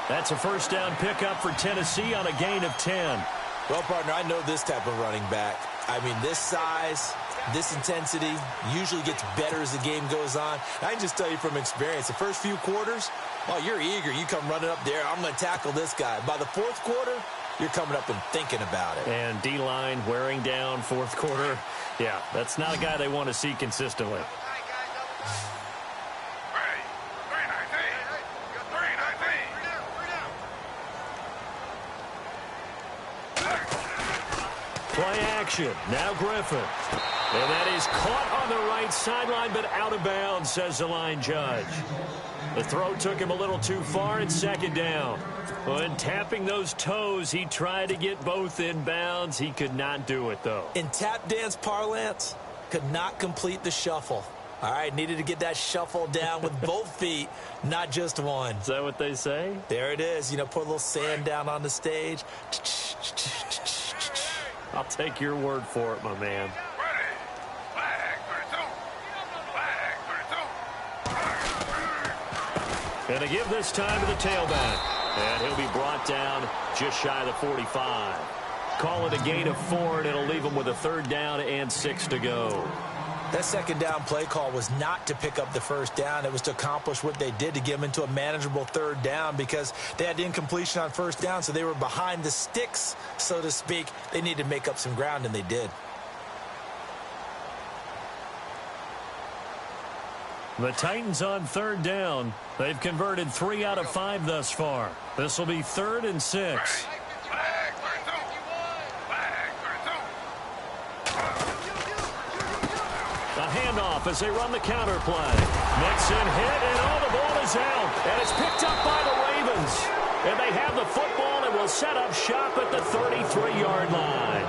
[SPEAKER 2] That's a first down pickup for Tennessee on a gain of 10.
[SPEAKER 3] Well, partner, I know this type of running back. I mean, this size, this intensity usually gets better as the game goes on. I can just tell you from experience, the first few quarters, oh, you're eager. You come running up there, I'm going to tackle this guy. By the fourth quarter, you're coming up and thinking about it.
[SPEAKER 2] And D-line wearing down fourth quarter. Yeah, that's not a guy they want to see consistently. Play action. Now Griffin. And that is caught on the right sideline, but out of bounds, says the line judge. The throw took him a little too far. It's second down. When tapping those toes, he tried to get both in bounds. He could not do it, though.
[SPEAKER 3] In tap dance parlance, could not complete the shuffle. All right, needed to get that shuffle down with both feet, not just one.
[SPEAKER 2] Is that what they say?
[SPEAKER 3] There it is. You know, put a little sand down on the stage.
[SPEAKER 2] I'll take your word for it, my man. And they give this time to the tailback. And he'll be brought down just shy of the 45. Call it a gain of 4, and it'll leave him with a third down and 6 to go.
[SPEAKER 3] That second down play call was not to pick up the first down. It was to accomplish what they did, to get them into a manageable third down, because they had incompletion on first down, so they were behind the sticks, so to speak. They needed to make up some ground, and they did.
[SPEAKER 2] The Titans on third down. They've converted 3 out of 5 thus far. This will be 3rd and 6. A handoff as they run the counter play. Mixon hit, and the ball is out. And it's picked up by the Ravens. And they have the football and will set up shop at the 33-yard line.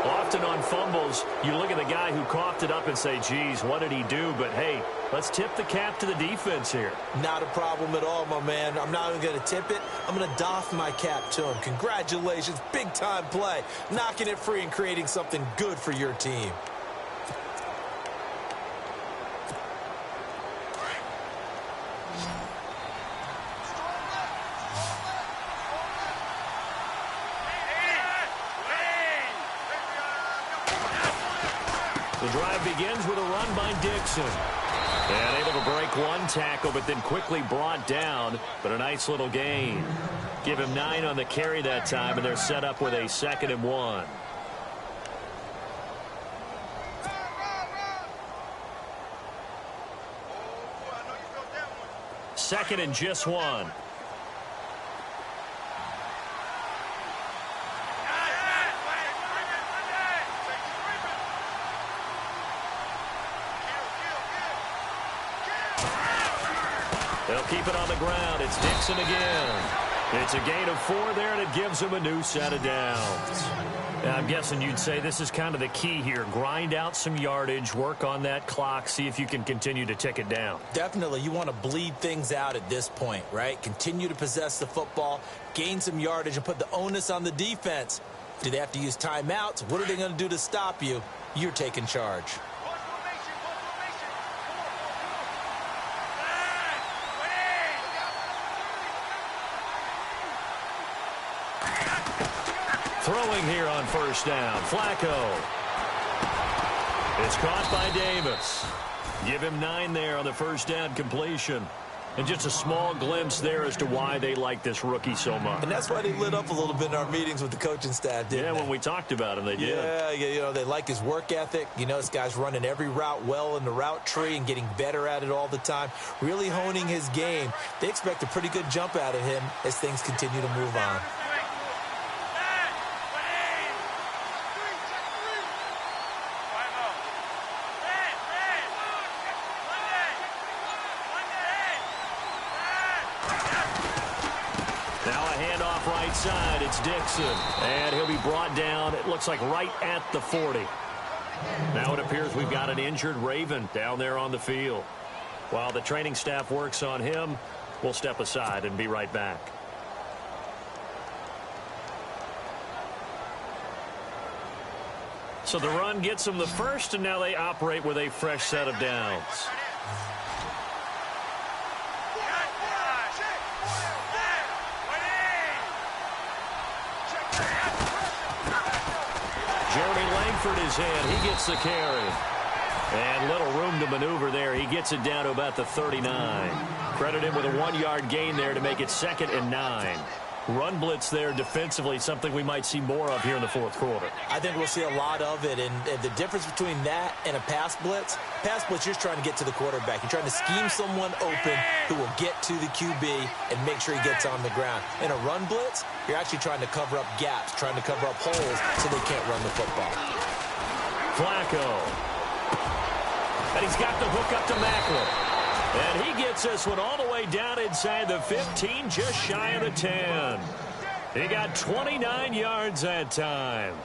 [SPEAKER 2] Often on fumbles, you look at the guy who coughed it up and say, geez, what did he do? But, hey, let's tip the cap to the defense here.
[SPEAKER 3] Not a problem at all, my man. I'm not even going to tip it. I'm going to doff my cap to him. Congratulations. Big-time play. Knocking it free and creating something good for your team.
[SPEAKER 2] The drive begins with a run by Dixon. And able to break one tackle, but then quickly brought down. But a nice little gain. Give him 9 on the carry that time, and they're set up with a 2nd and 1. Second and just 1. They'll keep it on the ground. It's Dixon again. It's a gain of 4 there, and it gives them a new set of downs. Now, I'm guessing you'd say this is kind of the key here. Grind out some yardage, work on that clock, see if you can continue to tick it down.
[SPEAKER 3] Definitely. You want to bleed things out at this point, right? Continue to possess the football, gain some yardage, and put the onus on the defense. Do they have to use timeouts? What are they going to do to stop you? You're taking charge.
[SPEAKER 2] Throwing here on first down. Flacco. It's caught by Davis. Give him 9 there on the first down completion. And just a small glimpse there as to why they like this rookie so much.
[SPEAKER 3] And that's why they lit up a little bit in our meetings with the coaching staff, didn't they?
[SPEAKER 2] When we talked about him, they did.
[SPEAKER 3] Yeah, you know, they like his work ethic. You know, this guy's running every route well in the route tree and getting better at it all the time, really honing his game. They expect a pretty good jump out of him as things continue to move on.
[SPEAKER 2] Right side, it's Dixon, and he'll be brought down, it looks like right at the 40. Now it appears we've got an injured Raven down there on the field. While the training staff works on him, we'll step aside and be right back. So the run gets them the first, and now they operate with a fresh set of downs. His hand. He gets the carry. And little room to maneuver there. He gets it down to about the 39. Credit him with a 1-yard gain there to make it 2nd and 9. Run blitz there defensively, something we might see more of here in the fourth quarter.
[SPEAKER 3] I think we'll see a lot of it, and the difference between that and a pass blitz, you're just trying to get to the quarterback. You're trying to scheme someone open who will get to the QB and make sure he gets on the ground. In a run blitz, you're actually trying to cover up gaps, trying to cover up holes so they can't run the football.
[SPEAKER 2] Flacco. And he's got the hook up to Macklin. And he gets this one all the way down inside the 15, just shy of the 10. He got 29 yards that time.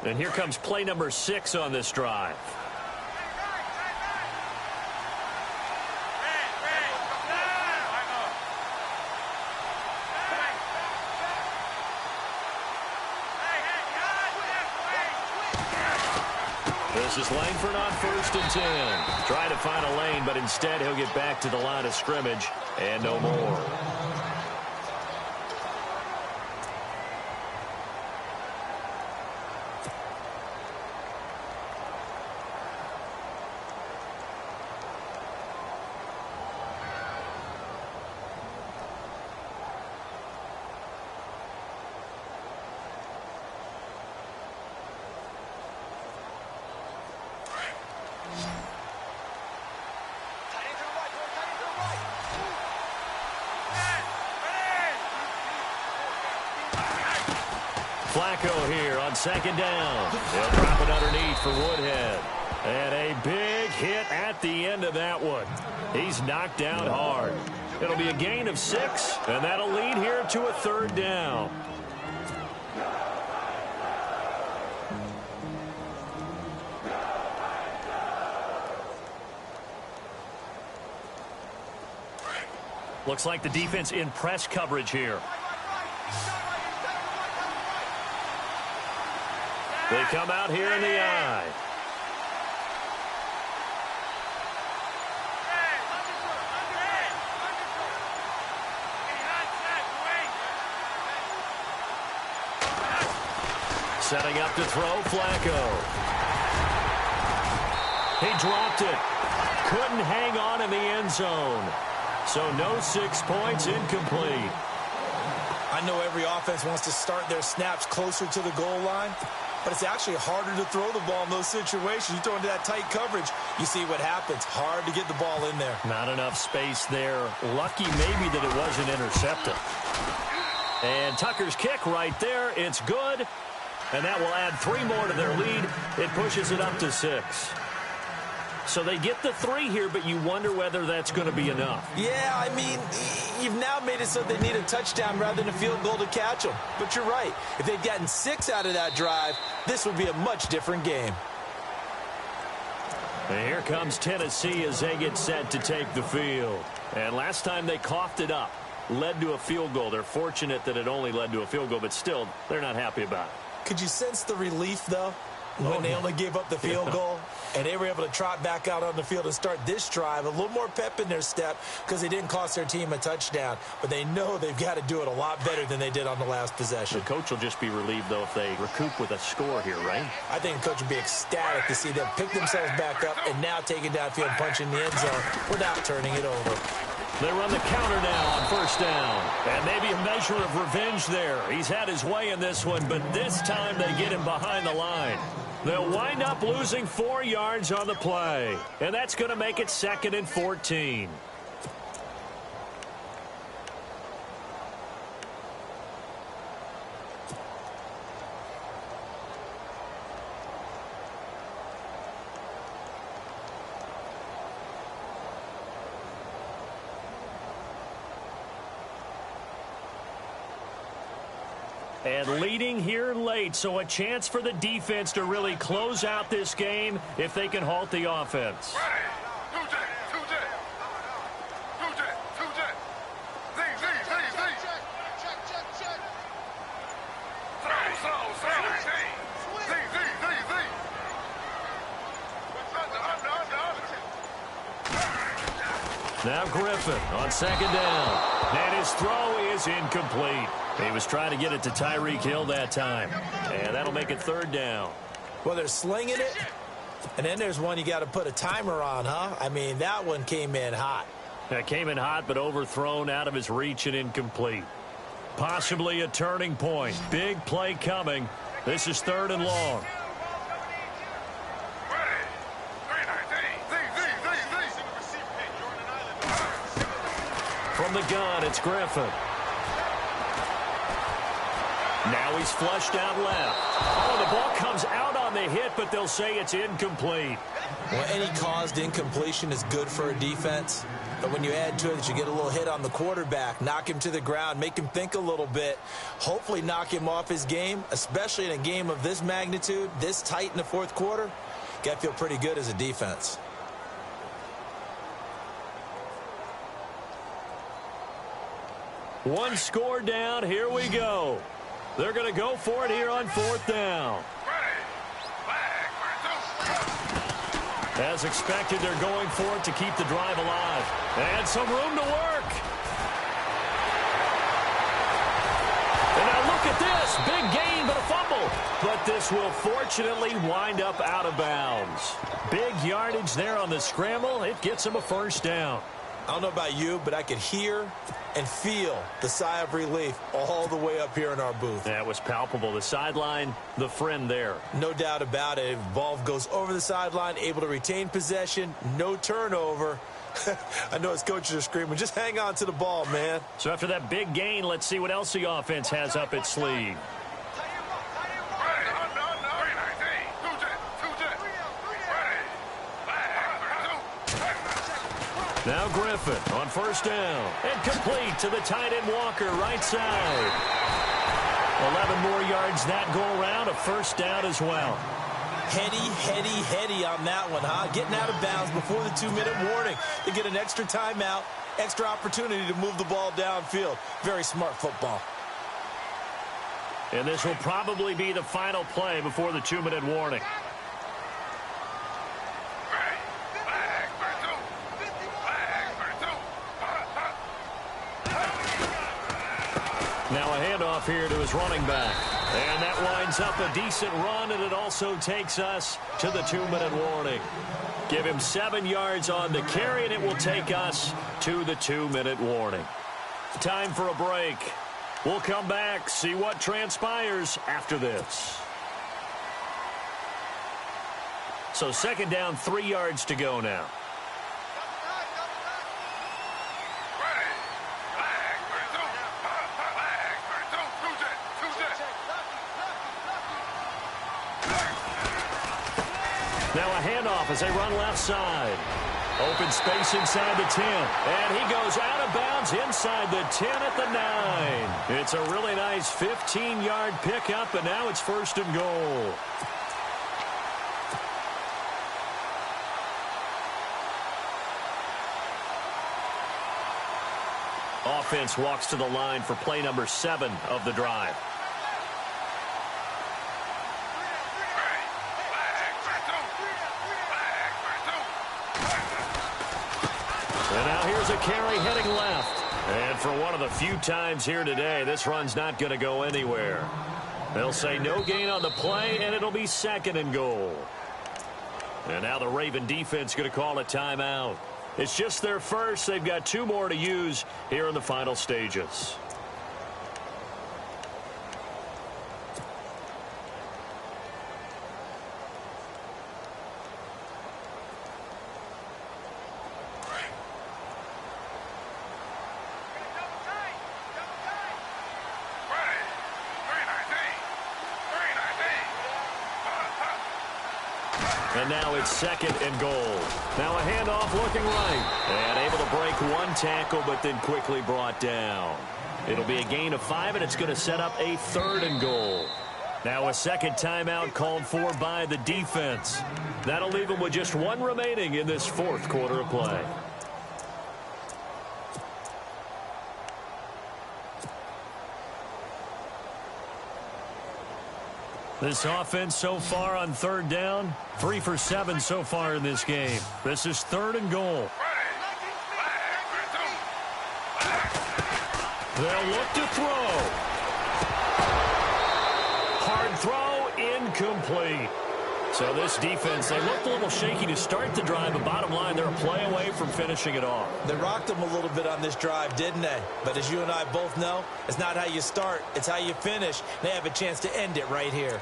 [SPEAKER 2] And here comes play number 6 on this drive. This is Langford on 1st and 10. Trying to find a lane, but instead he'll get back to the line of scrimmage and no more. Flacco here on 2nd down. They'll drop it underneath for Woodhead. And a big hit at the end of that one. He's knocked down hard. It'll be a gain of 6, and that'll lead here to a 3rd down. Looks like the defense in press coverage here. They come out here in the eye. Setting up to throw, Flacco. He dropped it. Couldn't hang on in the end zone. So no 6 points, incomplete.
[SPEAKER 3] I know every offense wants to start their snaps closer to the goal line, but it's actually harder to throw the ball in those situations. You throw into that tight coverage, you see what happens. Hard to get the ball in there.
[SPEAKER 2] Not enough space there. Lucky maybe that it wasn't intercepted. And Tucker's kick right there. It's good. And that will add 3 more to their lead. It pushes it up to 6. So they get the 3 here, but you wonder whether that's going to be enough.
[SPEAKER 3] Yeah, I mean, you've now made it so they need a touchdown rather than a field goal to catch them. But you're right. If they'd gotten 6 out of that drive, this would be a much different game.
[SPEAKER 2] And here comes Tennessee as they get set to take the field. And last time they coughed it up, led to a field goal. They're fortunate that it only led to a field goal, but still, they're not happy about it.
[SPEAKER 3] Could you sense the relief, though? when they only gave up the field goal, and they were able to trot back out on the field and start this drive. A little more pep in their step because they didn't cost their team a touchdown. But they know they've got to do it a lot better than they did on the last possession.
[SPEAKER 2] The coach will just be relieved, though, if they recoup with a score here, right?
[SPEAKER 3] I think the coach will be ecstatic to see them pick themselves back up and now take it downfield and punch in the end zone without turning it over.
[SPEAKER 2] They run the counter now on first down. And maybe a measure of revenge there. He's had his way in this one, but this time they get him behind the line. They'll wind up losing 4 yards on the play. And that's going to make it 2nd and 14. And leading here late, so a chance for the defense to really close out this game if they can halt the offense. Now Griffin on 2nd down. And his throw is incomplete. He was trying to get it to Tyreek Hill that time. And that'll make it 3rd down.
[SPEAKER 3] Well, they're slinging it. And then there's one you got to put a timer on, huh? I mean, that one came in hot.
[SPEAKER 2] That came in hot, but overthrown, out of his reach and incomplete. Possibly a turning point. Big play coming. This is 3rd and long. From the gun, it's Griffin. Now he's flushed out left. Oh, the ball comes out on the hit, but they'll say it's incomplete.
[SPEAKER 3] Well, any caused incompletion is good for a defense. But when you add to it that you get a little hit on the quarterback, knock him to the ground, make him think a little bit, hopefully knock him off his game, especially in a game of this magnitude, this tight in the 4th quarter, got to feel pretty good as a defense.
[SPEAKER 2] One score down. Here we go. They're going to go for it here on 4th down. As expected, they're going for it to keep the drive alive. And some room to work. And now look at this. Big gain, but a fumble. But this will fortunately wind up out of bounds. Big yardage there on the scramble. It gets them a 1st down.
[SPEAKER 3] I don't know about you, but I could hear and feel the sigh of relief all the way up here in our booth.
[SPEAKER 2] That was palpable. The sideline, the friend there.
[SPEAKER 3] No doubt about it. Ball goes over the sideline, able to retain possession, no turnover. I know his coaches are screaming, just hang on to the ball, man.
[SPEAKER 2] So after that big gain, let's see what else the offense has up its sleeve. Now Griffin on 1st down. And complete to the tight end Walker, right side. 11 more yards that go around, a 1st down as well.
[SPEAKER 3] Heady on that one, huh? Getting out of bounds before the 2-minute warning. They get an extra timeout, extra opportunity to move the ball downfield. Very smart football.
[SPEAKER 2] And this will probably be the final play before the 2-minute warning. Now a handoff here to his running back. And that winds up a decent run, and it also takes us to the 2-minute warning. Give him 7 yards on the carry, and it will take us to the 2-minute warning. Time for a break. We'll come back, see what transpires after this. So 2nd down, 3 yards to go now. Now a handoff as they run left side. Open space inside the 10. And he goes out of bounds inside the 10 at the 9. It's a really nice 15-yard pickup, and now it's 1st and goal. Offense walks to the line for play number 7 of the drive. has a carry heading left. And for one of the few times here today, this run's not going to go anywhere. They'll say no gain on the play, and it'll be 2nd and goal. And now the Raven defense going to call a timeout. It's just their first. They've got 2 more to use here in the final stages. And now it's 2nd and goal. Now a handoff looking right. And able to break 1 tackle, but then quickly brought down. It'll be a gain of 5, and it's going to set up a 3rd and goal. Now a second timeout called for by the defense. That'll leave them with just 1 remaining in this 4th quarter of play. This offense so far on 3rd down, 3 for 7 so far in this game. This is 3rd and goal. They'll look to throw. Hard throw, incomplete. So this defense, they looked a little shaky to start the drive, but bottom line, they're a play away from finishing it off.
[SPEAKER 3] They rocked them a little bit on this drive, didn't they? But as you and I both know, it's not how you start, it's how you finish. They have a chance to end it right here.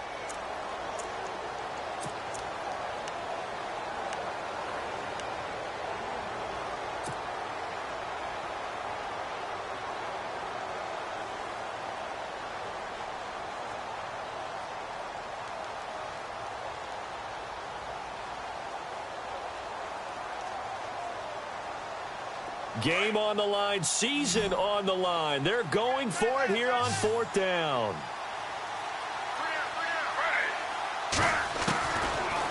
[SPEAKER 2] Game on the line, season on the line. They're going for it here on 4th down.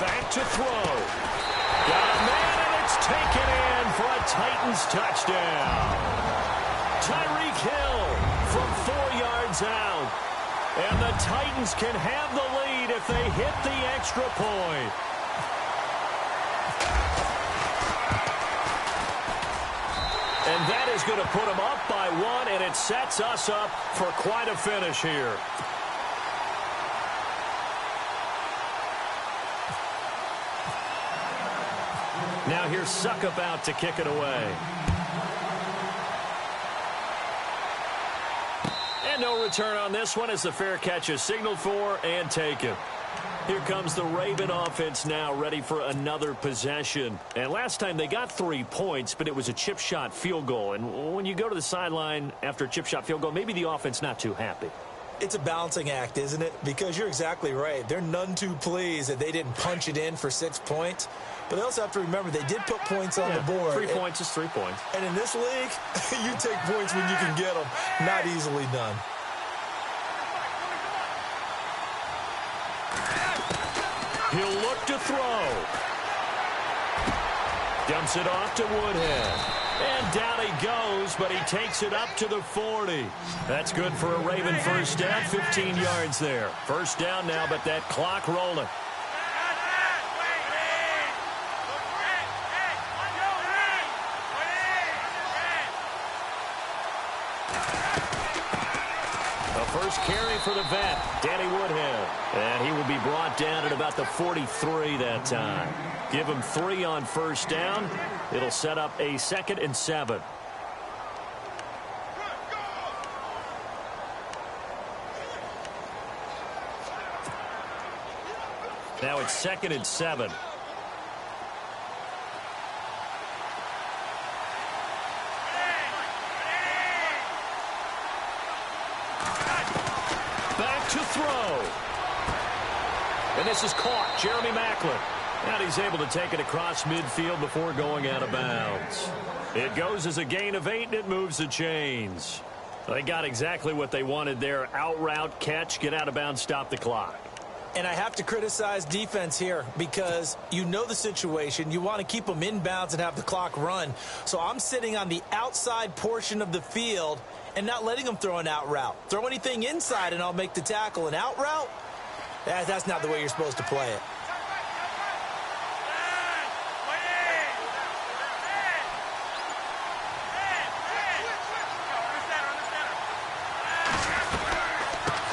[SPEAKER 2] Back to throw. Got a man, and it's taken in for a Titans touchdown. Tyreek Hill from 4 yards out. And the Titans can have the lead if they hit the extra point. And that is going to put them up by 1, and it sets us up for quite a finish here. Now here's Suckup out to kick it away. And no return on this one as the fair catch is signaled for and taken. Here comes the Raven offense now, ready for another possession. And last time they got 3 points, but it was a chip shot field goal. And when you go to the sideline after a chip shot field goal, maybe the offense not too happy.
[SPEAKER 3] It's a balancing act, isn't it? Because you're exactly right. They're none too pleased that they didn't punch it in for 6 points. But they also have to remember they did put points on the board.
[SPEAKER 2] 3 points is 3 points.
[SPEAKER 3] And in this league, you take points when you can get them. Not easily done.
[SPEAKER 2] He'll look to throw. Dumps it off to Woodhead. And down he goes, but he takes it up to the 40. That's good for a Raven first down, 15 yards there. First down now, but that clock rolling. First carry for the vet, Danny Woodhead. And he will be brought down at about the 43 that time. Give him 3 on first down. It'll set up a 2nd and 7. Now it's 2nd and 7. To throw. And this is caught. Jeremy Maclin. And he's able to take it across midfield before going out of bounds. It goes as a gain of 8, and it moves the chains. They got exactly what they wanted there. Out route, catch, get out of bounds, stop the clock.
[SPEAKER 3] And I have to criticize defense here because you know the situation. You want to keep them inbounds and have the clock run. So I'm sitting on the outside portion of the field and not letting them throw an out route. Throw anything inside and I'll make the tackle. An out route? That's not the way you're supposed to play it.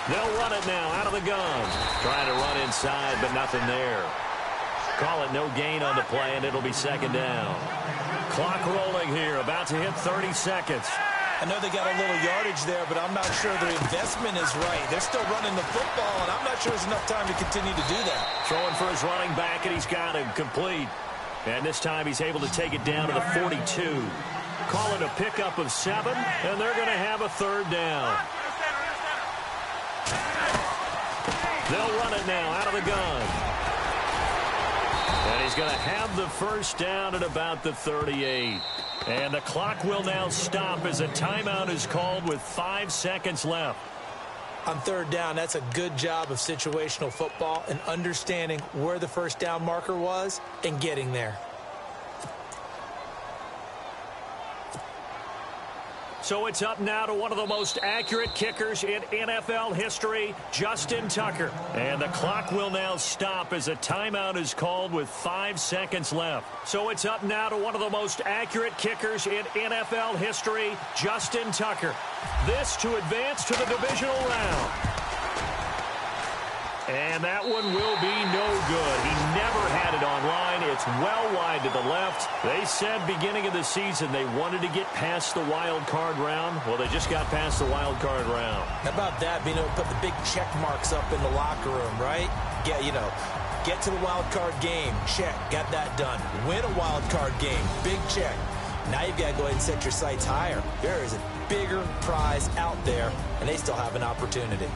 [SPEAKER 2] They'll run it now out of the gun. Trying to run inside, but nothing there. Call it no gain on the play, and it'll be second down. Clock rolling here, about to hit 30 seconds.
[SPEAKER 3] I know they got a little yardage there, but I'm not sure their investment is right. They're still running the football, and I'm not sure there's enough time to continue to do that.
[SPEAKER 2] Throwing for his running back, and he's got him complete. And this time he's able to take it down to the 42. Call it a pickup of 7, and they're going to have a third down. They'll run it now out of the gun. And he's going to have the first down at about the 38. And the clock will now stop as a timeout is called with 5 seconds left.
[SPEAKER 3] On third down, that's a good job of situational football and understanding where the first down marker was and getting there.
[SPEAKER 2] So it's up now to one of the most accurate kickers in NFL history, Justin Tucker. And the clock will now stop as a timeout is called with 5 seconds left. So it's up now to one of the most accurate kickers in NFL history, Justin Tucker. This to advance to the divisional round. And that one will be no good. He never had it online. It's well wide to the left. They said beginning of the season they wanted to get past the wild card round. Well, they just got past the wild card round.
[SPEAKER 3] How about that, being able to put the big check marks up in the locker room, right? Get to the wild card game. Check. Got that done. Win a wild card game. Big check. Now you've got to go ahead and set your sights higher. There is a bigger prize out there, and they still have an opportunity.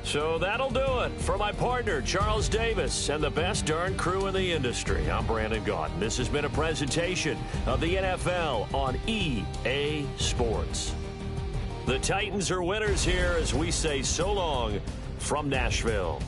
[SPEAKER 2] So that'll do it for my partner, Charles Davis, and the best darn crew in the industry. I'm Brandon Gaudin. This has been a presentation of the NFL on EA Sports. The Titans are winners here as we say so long from Nashville.